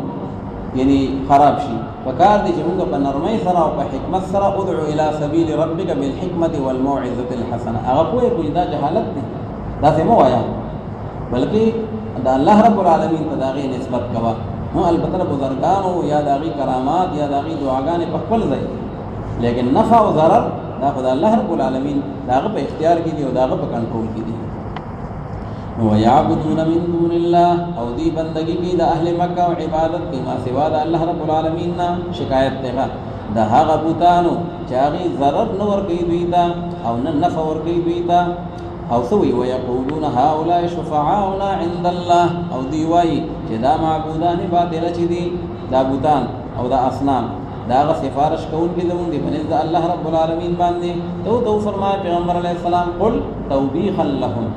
یعنی خراب شي وکړ دي چې موږ په نرمۍ سره او په حکمت سره ادعو الى سبيل ربك بالحكمه والموعظه الحسنه هغه کوئی دا جهالت نه دا څه مو وایا بلکې دا الله رب العالمین ته داغه نسبت کوا نو البته بزرگانو یا داغي کرامات یا داغي دعاګانې په خپل ځای لیکن نفع او ضرر دا خدای الله رب العالمین داغه په اختیار کې دی او داغه په کنټرول کې دی ويعبدون من دون الله او دی بندگی کی د اهل مکه او عبادت کی ما سوا د الله رب العالمین نا شکایت ته د هغه بوتانو چې هغه ضرر نور کوي دوی ته او نه نفع ور کوي دوی ته او سوي ويقولون هؤلاء شفعاؤنا عند الله او دی وای چې دا معبودان باطل چې دي دا بوتان او دا اصنام دا غ سفارش کوون کې زمون دي بنز الله رب العالمین باندې تو فرمایا پیغمبر علیه السلام قل توبیخا لهم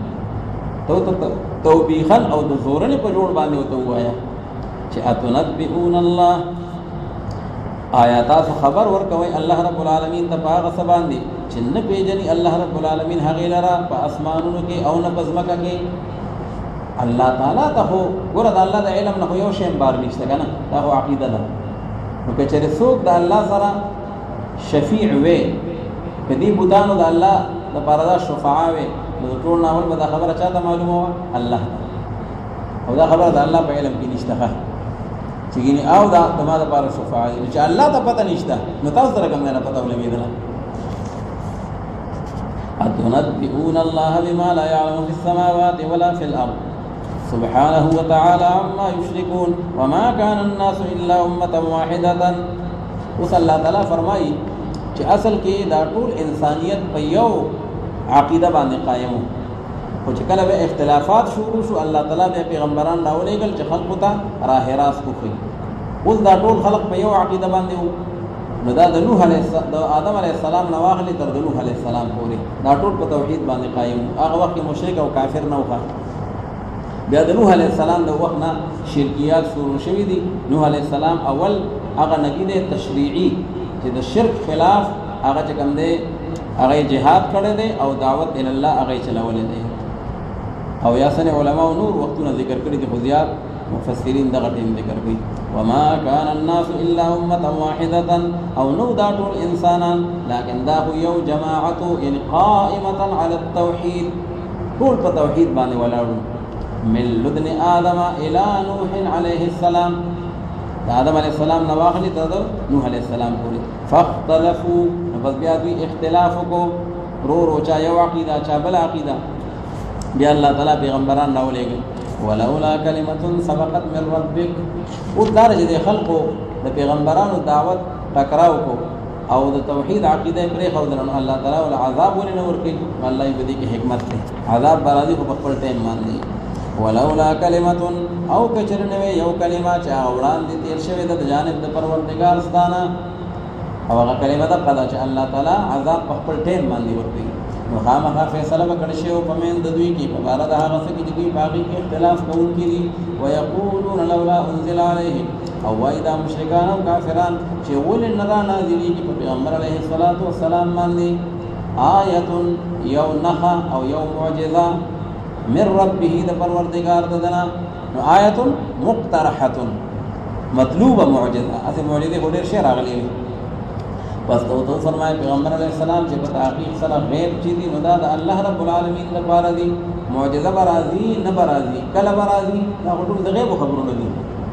توبیخا او د زورن په جوړ باندې وته وایا چې اتنبئون الله آیات خبر ورکوي الله رب العالمین ته پاغه سبان دي چې نه پیژني الله رب العالمین هغه لرا په اسمانونو کې او نه پزماکه کې الله تعالی ته ګوره د الله د علم نه یو شی بار نشته کنه دا هو عقیده ده نو که چېرې څوک د الله سره شفیع وي کدی بودانو د الله د پاره شفاعه وي نو ټول ناول به دا خبره چاته معلومه و الله او دا خبره د الله په علم کې نشته چې ګینه او دا د ما د پاره شفاعه چې الله ته پته نشته نو تاسو سره کوم نه پته ولګیدل أتنبئون الله بما لا يعلم في السماوات ولا في الأرض سبحانه وتعالى عما يشركون وما كان الناس إلا أمة واحدة وصلى الله تعالى فرمائي چې اصل کې دا ټول انسانیت په یو عقیده باندې قائم وو. خو چې کله به اختلافات شروع شو الله تعالی به پیغمبران راولېږل چې خلقو ته راه راست وښيي. اوس دا ټول خلق په یو عقیده باندې وو. نو دا د نوح علیه د آدم علیه السلام نه واخلې تر د نوح علیه السلام پورې دا ټول په توحید باندې قائم وو. هغه وخت کې مشرک او کافر نه وو. بیا د نوح علیه السلام د وخت نه شرکیات شروع شوي دي. نوح علیه السلام اول هغه نبی دی تشریعي چې د شرک خلاف هغه چې کوم دی هغه جهاد کړی دی او دعوت الی الله هغه چلولی دی. او یاسن علماء نور وختونه ذکر کړي دي خو زیات مفسرین دغه ټیم ذکر کوي. وما كان الناس الا امه واحده او نو دا ټول انسانان لكن دا خو یو جماعت یعنی قائمه على التوحید ټول په توحید باندې ولاړو. من لدن آدم الى نوح علیه السلام آدم علیہ السلام نواخلی تر نوح علیہ السلام پوری. فاختلفوا بس بیا دوی اختلاف کو رو چا یو عقیدہ چا بل عقیدہ. بیا اللہ تعالی پیغمبران راولے گئے. ولولا کلمۃ سبقت من ربک او دار چې خلقو د پیغمبرانو دعوت ټکراو کو او د توحید عقیده پرې خو درنه الله تعالی ول عذاب ولنه ورکی. الله یې دې کې حکمت ده. عذاب برازي په خپل ټیم باندې. ولولا کلمۃ او کچرنوي یو کلمه چې وړاندې تیر شوی د جانب د پروردگار ستانه او هغه کلمه ده قضا چې الله تعالی عذاب په خپل ټیم باندې ورکړي. نو خامخا فیصله وکړي شی او پمن د دوی کې په بار د هغه څه کې دوی باقي کې اختلاف کوونکي دي. ويقولون لولا انزل عليه او وایدا مشرکان او کافران چې ول نه را نازلې کې په پیغمبر علیه الصلاۃ والسلام باندې آیه یو نخا او یو معجزه من ربه د پروردگار ددنا. نو آیت مقترحه مطلوبه معجزه اته معجزه هډر شی راغلی. پس تو فرمای پیغمبر علیہ السلام چې په تحقیق سره غیب چي دي نو دا د الله رب العالمین لپاره دي. معجزه برازي نه برازي کله برازي دا ټول د غیب خبرونه دي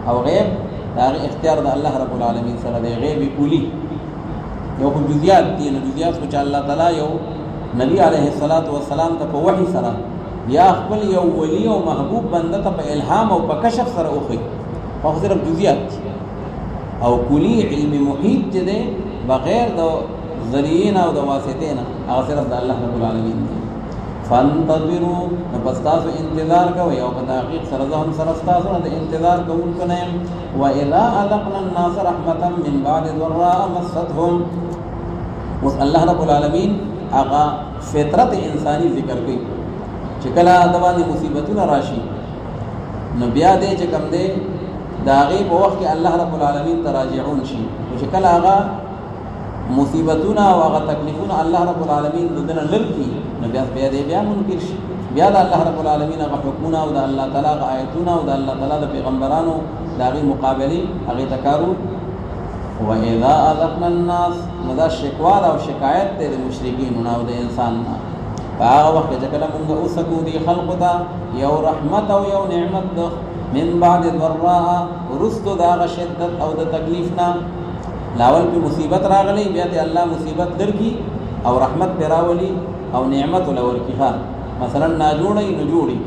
او غیب دا اختیار د الله رب العالمین سره دی. غیب کلی یو خو جزئیات دي. نو جزئیات خو چې الله تعالی یو نبی علیه الصلاۃ والسلام ته په وحی سره یا خپل یو ولی او محبوب بنده ته په الهام او په کشف سره اوخی خو صرف جزئیات او کلی علم محیط چې دی بغیر د ذریعین او د واسطین هغه صرف د الله رب العالمین دی. فانتظروا پس تاسو انتظار کوئ او په تحقیق سره ځان سره تاسو د انتظار کوونکو نه یم. واذا اذقنا الناس رحمتا من بعد ضراء مستهم اوس الله رب العالمین هغه فطرت انسانی ذکر کوي چې کله د باندې مصیبتونه راشي نو بیا دې چې کوم دې دا غي په وخت کې الله رب العالمین تراجعون شي. چې کله هغه مصیبتونه او هغه تکلیفونه الله رب العالمین دنه لري نو بیا بیا منکر شي. بیا د الله رب العالمین هغه حکمونه او د الله تعالی هغه آیتونه او د الله تعالی د پیغمبرانو دا غي مقابله هغه تکارو. واذا اذقنا الناس مدا شکوا او شکایت د مشرکین او د انسان هغه وخت چې کله موږ اوسکو دي خلق ته یو رحمت او یو نعمت ده من بعد ضراء ورستو دا شدت او د تکلیف نه لاول په مصیبت راغلی بیا ته الله مصیبت درکې او رحمت پیراولي او نعمت ولور کیها. مثلا ناجوړی نجوړی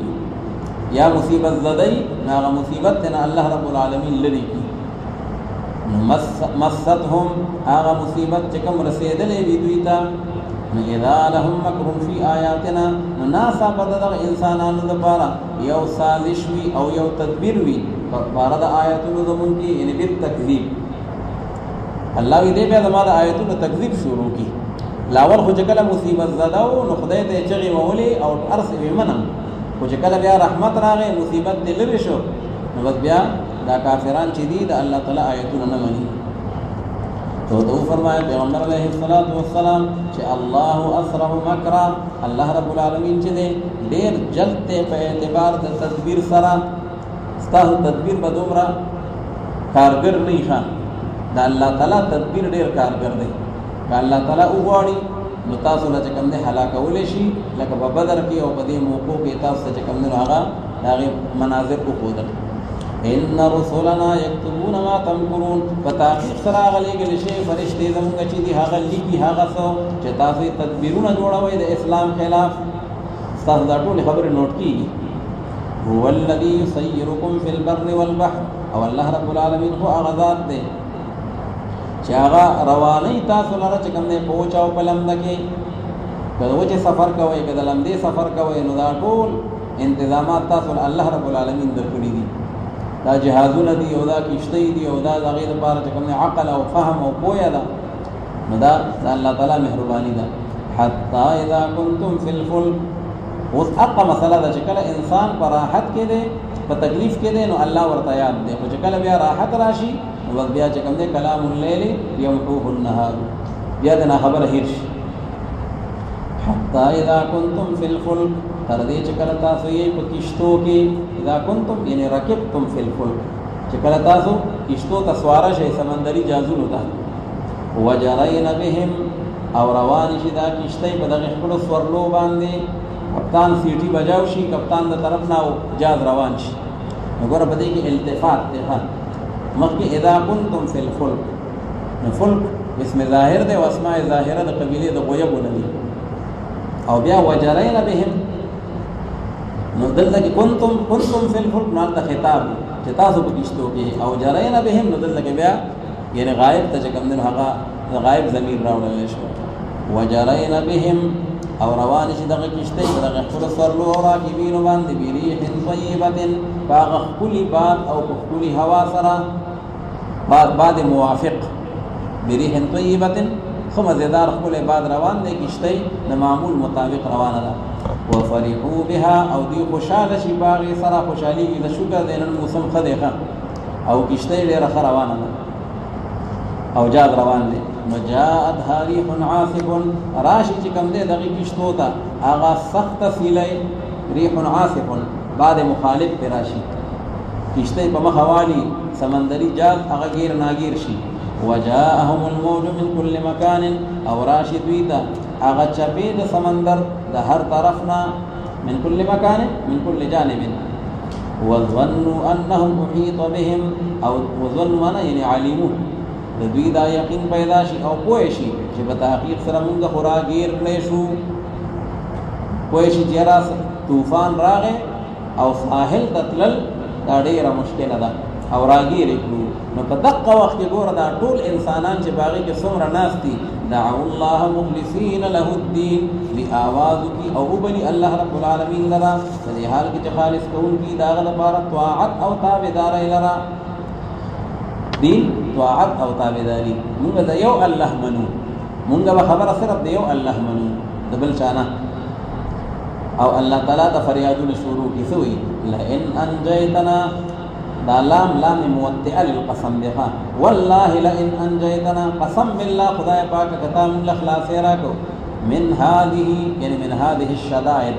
یا مصیبت زدی هغه مصیبت نه الله رب العالمین لري کی. مستهم هغه مصیبت چې کوم رسیدلې وی دوی ته اذا لهم مکر فی آیاتنا ناسا بدل انسانانو لپاره یو سازش وی او یو تدبیر وی بار د آیاتونو زمون کی یعنی په تکذیب الله دې بیا د آیاتونو تکذیب شروع کی. لاول خو کله مصیبت زداو نو خدای ته چغي مولي او ارس ومنم خو کله بیا رحمت راغی مصیبت دې لری شو نو بیا دا کافران چې دي د الله تعالی آیاتونو نه مني. تو فرمایا پیغمبر علیہ الصلوۃ والسلام چې الله اسرع مکرا الله رب العالمین چې دې ډېر جلد په اعتبار د تدبیر سره ستاسو تدبیر به دومره کارګر نه ښه دا الله تعالی تدبیر ډېر کارګر دی. الله تعالی وګوري نو تاسو له کوم نه هلاکول شي لکه په بدر کې او په دې موقعو کې تاسو چې کوم نه هغه دغه مناظر کو خودل. ان رسولنا یكتبون ما تمکرون فتاحقیق سره غلیګل شي فرشتي زموږ چې دي هغه لیکي هغه څو چې تاسو تدبیرونه جوړوي د اسلام خلاف تاسو دا ټول خبره نوٹ کیږي. هو الذي يسيركم في البر والبحر او الله رب العالمین هو هغه ذات دی چې چې هغه رواني تاسو لره چې کوم نه پوهچاو په لمده کې کله چې سفر کوئ کله لمدې سفر کوئ نو دا ټول انتظامات تاسو الله رب العالمین درکړي دي دا جهازونه دي او دا کشتۍ دي او دا د هغې دپاره چې کوم عقل او فهم او پوهه ده نو دا د الله تعالی مهرباني ده حتی اذا کنتم فی الفلک اوس حقه مسله ده چې کله انسان په راحت کې دی په تکلیف کې دی نو الله ورته یاد دی خو چې کله بیا راحت راشي نو بس بیا چې کوم دی کلام اللیل یمحوه النهار بیا د ناخبره هیر شي حتی اذا کنتم فی الفلک تر دې چې کله تاسو یې په کشتو کې اذا کنتم یعنی رکبتم فی الفلک چې کله تاسو کشتو ته سواره شئ سمندري جهازونو ته وجرین بهم او روان شي دا کشتۍ په دغه خپلو سورلو باندې کپتان سیټي بجاو شي کپتان د طرف نه جهاز روان شي نو ګوره په دې کې التفات دی مخکې اذا کنتم فی الفلک نو فلک اسم ظاهر دی او اسماء ظاهره د قبیلې د غیبو نه دي او بیا وجرین بهم نو دلته کې کنتم فی الفلک نو هلته خطاب چې تاسو په کشتو کې او جرین بهم نو دلته کې بیا یعنی غایب ته چې کوم دی نو هغه غایب ضمیر راوړلی شو وجرین بهم او روان شي دغه کشتۍ په دغه خپلو سورلو او راکبینو باندې بریح طیبة په هغه ښکلي باد او په ښکلي هوا سره باد موافق بریح طیبة ښه مزېدار ښکلی باد روان دی کشتۍ د معمول مطابق روانه ده وفرحوا بها او دوی خوشحاله شي په هغې سره خوشحالېږي د شکر دی نن موسم ښه دی ښه او کشتۍ ډېره ښه روانه ده او جاز روان دی نو جاءت ریح عاصف راشي چې کوم دی دغې کشتو ته هغه سخته سیلی ریح عاصف بعد مخالف پې راشي کشتۍ په مخه والي سمندري جاز هغه ګیر ناګیر شي وجاءهم الموج من كل مكان او راشي دوی ته هغه چپې د سمندر د هر طرف نه من كل مكان من كل جانب وظنوا انهم احيط بهم او وظنوا انا یعنی علموا د دوی دا یقین پیدا شي او پوه شي چې په تحقیق سره مونږ خو راګیر کړی شو پوه شي چې یاره طوفان راغی او ساحل ته تلل دا ډېره مشکله ده او راګیر یې کړو نو په دقه وخت کې ګوره دا ټول انسانان چې په هغې کې څومره ناست دي دعوا الله مخلصین له الدین دی آواز وکړي او وبلي الله رب العالمین لره په دې حال کې چې خالص کوونکي د هغه لپاره طاعت او تابعدارۍ لره دین طاعت او تابعداري مونږ د یو الله منو مونږ به خبره صرف د یو الله منو د بل چا نه او الله تعالی ته فریادونه شروع کړي څه وایي لئن انجیتنا دا لام موطئه للقسم دی والله لئن انجیتنا قسم بالله خدای پاک کتا مونږ خلاصې راکړو من هذه یعنی من هذه الشدائد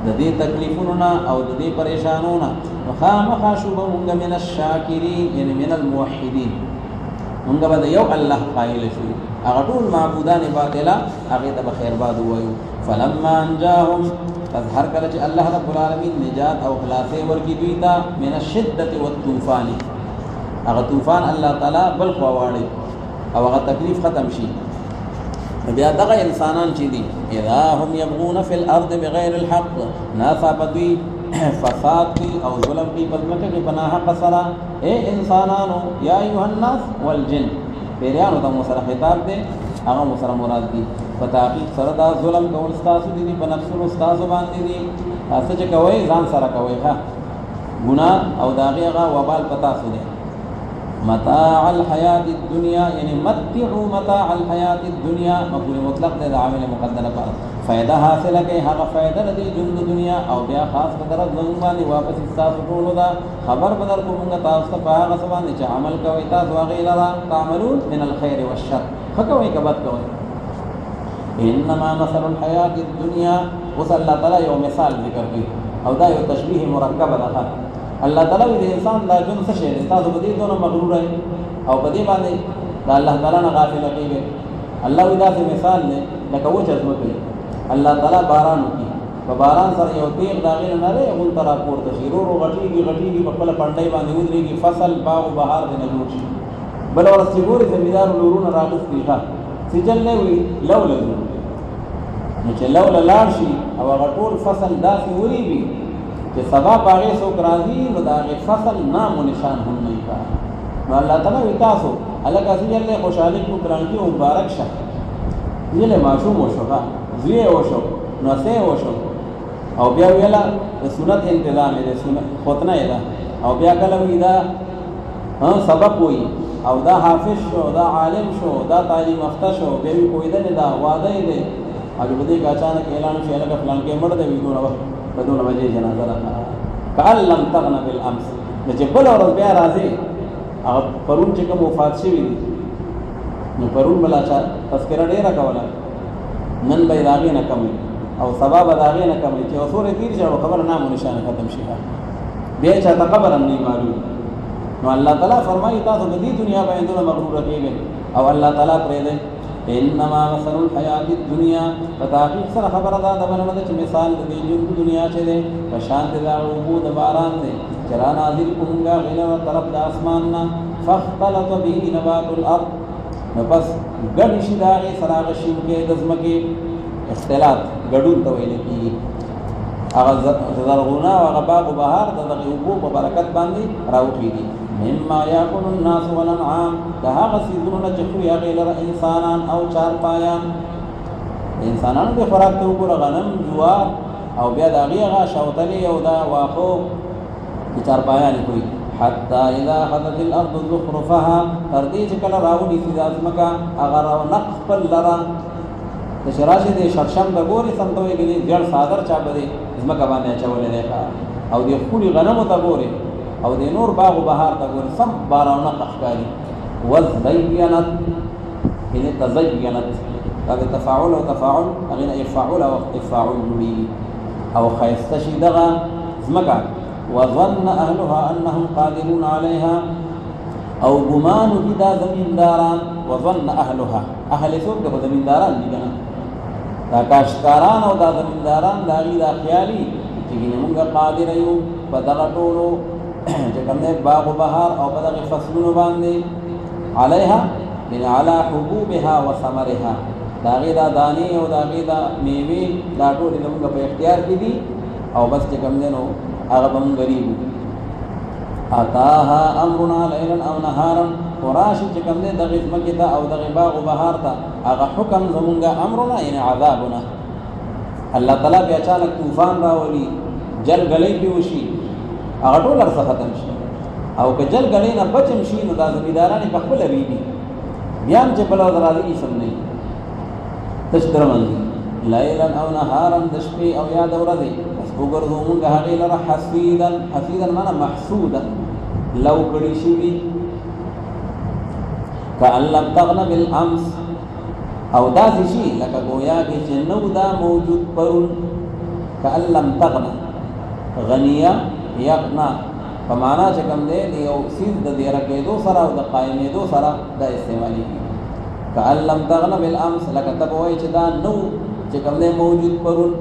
د دې تکلیفونو نه او د دې پریشانونو نه خامخا شو به مونږ من الشاکرین یعنی من الموحدین مونږ به د یو الله قایل شو هغه ټول معبودان باطله هغې ته به خیرباد ووایو فلما انجاهم پس هر کله چې الله رب العالمین نجات او خلاصې ورکړي دوی ته من الشدة والطوفان هغه طوفان الله تعالی بل خوا واړي او هغه تکلیف ختم شي بیا دغه انسانان چې دي اذا هم یبغون فی الارض بغیر الحق ناڅاپه بدوی فساد کی او ظلم کی پزمکه کې پناه حق سره اے انسانانو یا ایها الناس والجن پیریانو ته مو سره خطاب دی هغه مو سره مراد دي په تحقیق سره دا ظلم کول ستاسو دي په نفسونو ستاسو باندې دي تاسو چې کوئ ځان سره کوئ ښه ګناه او د هغې هغه وبال په تاسو دی متاع الحیات الدنیا یعنی متعوا متاع الحیات الدنیا مفعول مطلق دی د عامل مقدر لپاره فائدہ حاصله کوي هغه فائدہ د ژوند دنیا او بیا خاص په طرف زموږ باندې واپس ستاسو ټولو دا خبر بدل کوو موږ تاسو ته په هغه څه باندې چې عمل کوئ تاسو هغې لره تعملون من الخیر والشر ښه کوئ که بد کوئ انما مثل الحیات الدنیا اوس الله تعالی یو مثال ذکر کوي او دا یو تشبیه مرکبه ده الله تعالی د انسان دا ژوند څه شی دی تاسو په دې دونه مغرور یئ او په دې باندې د الله تعالی نه غافله کېږئ الله وایي داسې مثال دی لکه وچه ځمکه الله تعالی باران وکړي په باران سره یو تیغ د هغې نه نری غونته راپورته شي ورو ورو غټېږي په خپله پنډۍ باندې ودرېږي فصل باغ و بهار دې نه جوړ شي بله ورځ چې ګورې زمیندار ورونه راغوښتي ښه سجل نه وي لوله ځو نو چې لوله لاړ شي او هغه ټول فصل داسې ورېږي چې سبا په هغې څوک راځي نو د هغې فصل نام و نشان هم نه وي نو الله تعالی وایي تاسو الله کا سجل خوشحالی کو کرانکی مبارک شه یله معصوم وشو زوی وشو نسه وشو او بیا ویلا سنت انتظام دې سنت ختنه ده او بیا کله وی دا سبق وی او دا حافظ شو دا عالم شو دا تعلیم یافته شو بیا وی کوی دا وعده دې او دې کا اچانک اعلان شي لکه فلان کې مړ دی ویونه بدون وجه جنازه را کأن لم تغن بالامس چې بل ورځ بیا راځي او پرون چې کوم وفات شي وي نو پرون بل اچا تذکرہ ډیره کوله نن به راغی نه کم او سبب راغی نه کم چې اصول تیر شو خبر نام نشانه ختم شي بیا چې تا خبر هم نه معلوم نو الله تعالی فرمایي تاسو د دې دنیا باندې مغرور کیږئ او الله تعالی پرې ده انما مثل الحیات الدنیا فتحقیق سره خبره ده د باندې چې مثال د دې دنیا چې ده په شان د اوبو د باران ده چرا نازل کومګه غیله طرف د اسمان نه فاختلط به نبات الارض نو پس ګډ شي داغه سراغ شي کې د ځمکې اختلاط ګډون ته ویل کیږي هغه زرغونه او هغه باغ او بهار د دغه اوبو په برکت باندې راوخیږي مما یاکل الناس والانعام ده هغه سیزونه چې خوري هغه لره انسانان او چار پایان انسانانو د خوراک ته وګوره غنم جوار او بیا د هغه شاوتلی او دا واخو د چار پایان کوي حتى اذا اخذت الارض زخرفها تردي چې کله راوړي سي ځمکه هغه رونق خپل لره د شراشه د شرشم د ګوري سمتوي کې ګړ صادر چا بده ځمکه باندې چولې ده او د خولي غنمو ته ګوري او د نور باغ او بهار ته ګوري سم بارونه قحکاري وزينت ان تزينت هذا تفاعل او تفاعل اغه يفعل او افعل لي او خيستشي دغه ځمکه وظن اهلها انهم قادرون عليها او ګمان دي دا زمینداران وظن اهلها اهل څوک د زمینداران دي کنه دا کاشکاران او دا زمینداران دا غي دا خیالي چې موږ قادر یو په دغه ټولو چې کوم نه باغ او بهار او په دغه فصلونو باندې عليها ان على حبوبها وثمرها دا غي دا دانی او دا غي دا میوه دا ټول موږ په اختیار کې دي او بس چې کوم نو هغه بم غریب اتاها امرنا ليلا او نهارا وراشي چې کوم نه دغه مکه ته او دغه باغ او بهار ته هغه حکم زمونږه امرنا یعنی عذابنا الله تعالی بیا اچانک طوفان راولي جل غلې کې وشي هغه ټول څه ختم شي او که جل غلې نه بچم شي نو د زمیدارانو په خپل ریږي بیا چې بل راځي سم نه تشترمن ليلا او نهارا دشپي او یا د ورځې وګرځو موږ هغه لره حسیدا معنا محسودا لو کړي شي کأن لم تغن بالامس او دا شي لکه گویا کې چې نو دا موجود پرون کأن لم تغن غنیه یغنا په معنا چې کوم دی یو سیز د دې راکېدو سره او د قائمېدو سره دا استعمالي کأن لم تغن بالامس لکه تبه وای چې دا نو چې کوم دی موجود پرون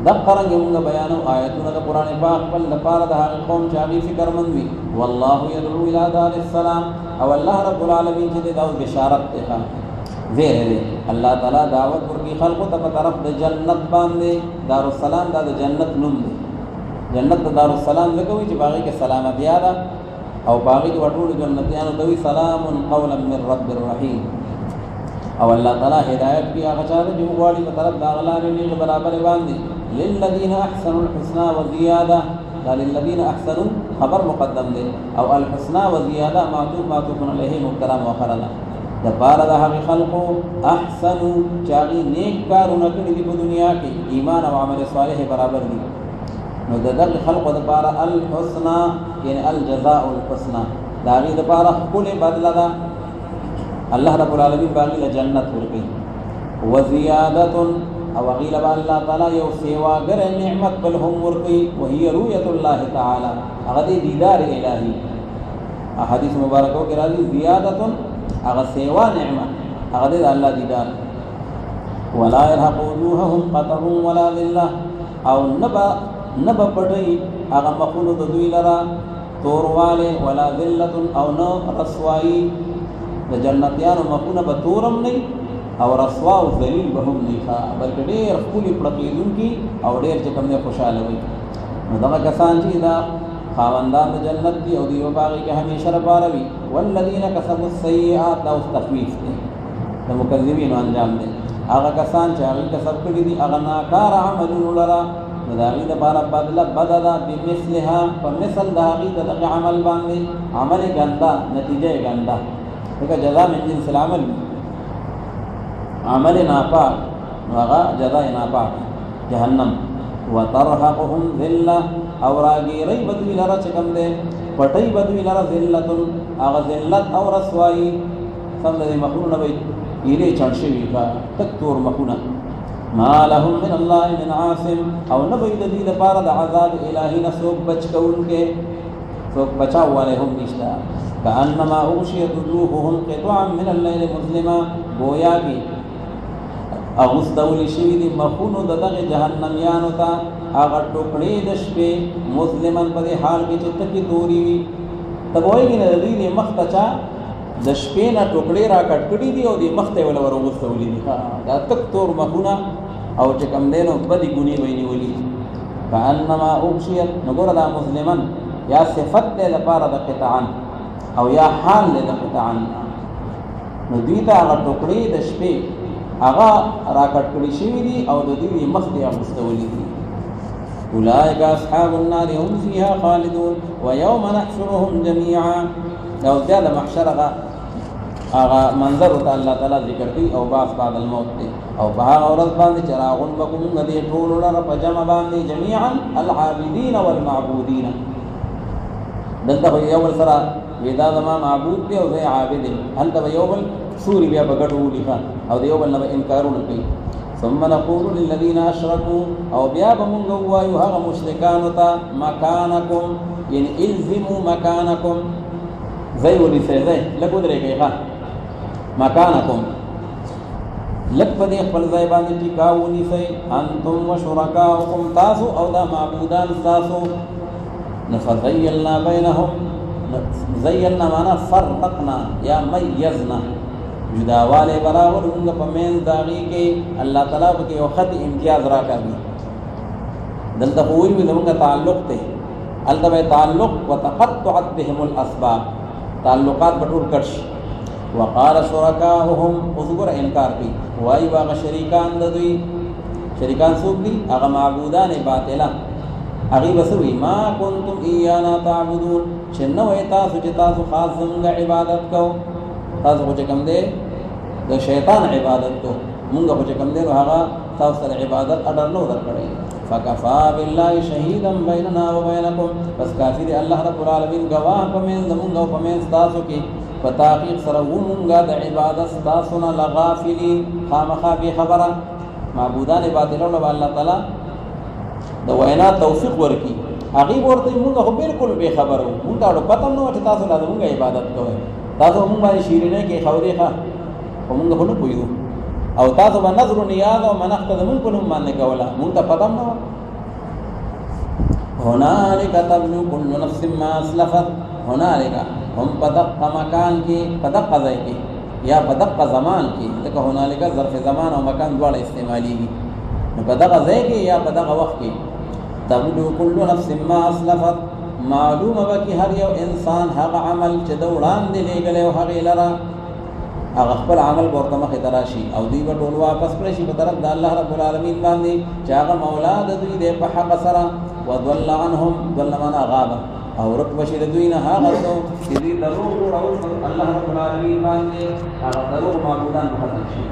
دقرنګ موږ بیانو آیاتونه د قران پاک په لپاره د هغه قوم چې هغه فکر مند وي والله يدعو الى دار السلام او الله رب العالمین چې دا بشارت ده زیره الله تعالی دعوت ورکی خلق ته په طرف د جنت باندې دار السلام دا د جنت نوم دی جنت د دار السلام لکوي چې باغی کې سلامتی ده او باغی کې وټول جنتیانو دوی سلام قولا من رب الرحیم او الله تعالی هدایت کی هغه چا چې وګړي په طرف دا غلار نه برابر باندې للذین احسنوا الحسنى وزیاده للذین احسنوا خبر مقدم دی او الحسنى وزیاده معطوف علیه مبتدا مؤخر ده د بار د هغه خلقو احسنوا چاغي نیک کارونه کړی دی په دنیا کې ایمان او عمل صالح برابر دي نو د دغه خلقو د بار الحسنى یعنی الجزاء الحسنى دا غي د بار خپل بدله ده الله رب العالمین باغی له جنت ورکړي وزیادت او غیل الله تعالی یو سیوا ګر نعمت بل هم ورکړي وهي رؤیت الله تعالی هغه دیدار الهی احادیث مبارکو کې راځي زیادت هغه سیوا نعمت هغه د الله دیدار ولا يرهق وجوههم قطر ولا ذله او نبا پټي هغه مخلوق د دوی لرا تورواله ولا ذله او نو رسوایی د جنتیانو مخونه به تورم نه او رسوا او ذلیل به هم نه ښه بلکې ډېر خولي پړقېدونکي او ډېر چې کوم نه خوشاله وي نو دغه کسان چې دا خاوندان د جنت دي او دیو باغ کې همیشه لپاره وي والذین کسبوا السیئات دا اوس تخویف دی د مکذبینو انجام دی هغه کسان چې هغوی کسب کړي دي هغه ناکاره عملونو لره نو د هغوی دپاره بدله بده ده بمثلها په مثل د هغوی د دغه عمل باندې عمل ګنده نتیجه یې ګنده ځکه جزا من جنس العمل عمل ناپاک نو هغه جزا یې ناپاک جهنم وترهقهم ذله او راګیری به دوی لره چې کوم دی پټۍ به دوی لره ذلتن هغه ذلت او رسوایي سم د دې مخونو به ایرې چڼ شوي تک تور مخونه ما لهم من الله من عاصم او نه به د دوی دپاره د عذاب الهي نه څوک بچ کوونکی څوک بچاو والی هم نشته کانما اغشیت وجوههم قطعا من الليل مظلما گویا کې اغوستولی شوي دي مخونو د دغې جهنمیانو ته هغه ټوکړې د شپې مظلما په دې حال کې چې تکې تورې وي ته به وایي نه د دوی دې مخ ته چا د شپې نه ټوکړې را کټ کړي دي او دې مخ ته یې وله ور وغوستولي دي دا تک تور مخونه او چې کوم دی نو بدې ګونې به یې نیولي کانما اغشیت نو ګوره دا مظلما یا صفت دی دپاره د قطعا او یا حال دی د قطعا نو دوی ته هغه ټوکړې د شپې هغه را کټ کړي شوي دي او د دوی مخ ته یې اغوستولي دي اولئک اصحاب النار هم فیها خالدون ویوم نحشرهم جمیعا او بیا د محشر هغه منظر ته الله تعالی ذکر کوي او بعث بعد الموت دی او په هغه ورځ باندې چې راغونډ به کومونږ دې ټولو لره په جمع باندې جمیعا العابدین والمعبودین دلته به یو بل سره وی دا زما معبود دی او زه عابد یم هلته به یو بل سوري بیا په ګټو ولیکه او د یو بل نه به انکارونه کوي ثم نقول للذین اشرکوا او بیا به مونږ ووایو هغه مشرکانو ته مکانکم یعنی الزموا مکانکم ځای ونیسئ ځای لږ ودرېږئ ښه مکانکم لږ په دې خپل ځای باندې ټیکا ونیسئ انتم وشرکاؤکم تاسو او دا معبودان ستاسو نو فزیلنا بینهم زیلنا معنا فرقنا یا میزنا جداواله برابر موږ په منځ د هغې کې الله تعالی پکې یو خط امتیاز راکوي دلته خو وایي زموږ تعلق دی هلته به تعلق وتقطعت بهم الاسباب تعلقات به ټول کټ شي وقال شرکاؤهم اوس ګوره انکار کوي وایي به هغه شریکان د دوی شریکان څوک دي هغه معبودان باطله هغوی به څه وایي ما کنتم ایانا تعبدون چې نه وایي تاسو چې تاسو خاص زموږ عبادت کوو تاسو خو چې کوم دی د شیطان عبادت کو مونږ خو چې کوم دی نو هغه تاسو سره عبادت اډر نو درکړی فکفا بالله شهیدا بیننا وبینکم پس کافی دی الله رب العالمین گواه په منځ زمونږ او په منځ تاسو کې په تحقیق سره ومونږه د عبادت تاسو نه لغافلین خامخا بې خبره معبودان باطلو له الله تعالی د وینا توفیق ورکړي هغوی به ورته مونږ خو بلکل بې خبره وو مونږ ته پته هم نه وه چې تاسو لا زمونږ عبادت کوئ تاسو مونږ باندې شیرینه کې خورې ښه خو مونږ خو نه پوهېدو او تاسو به نظر و نیاز او منښته زمونږ په نوم باندې کوله مونږ ته پته هم نه وه هنالک تبلو کل نفس ما اسلفت هنالک هم په دقه مکان کې په دقه ځای کې یا په دقه زمان کې ځکه هنالک ظرف زمان او مکان دواړه استعمالیږي نو په دغه ځای کې یا په دغه وخت کې تبلو کل نفس ما اسلفت معلومه به کې هر یو انسان هغه عمل چې د وړاندې لېږلی او هغې لره هغه خپل عمل به ورته مخې ته راشي او دوی به ټول واپس کړی شي په طرف د الله رب العالمین باندې چې هغه مولا د دوی دی په حق سره وضل عنهم ضل معنا غابه او ورک بشي د دوی نه هغه څوک چې دوی دروغ جوړول الله رب العالمین باندې هغه دروغ معبودان به ختم شي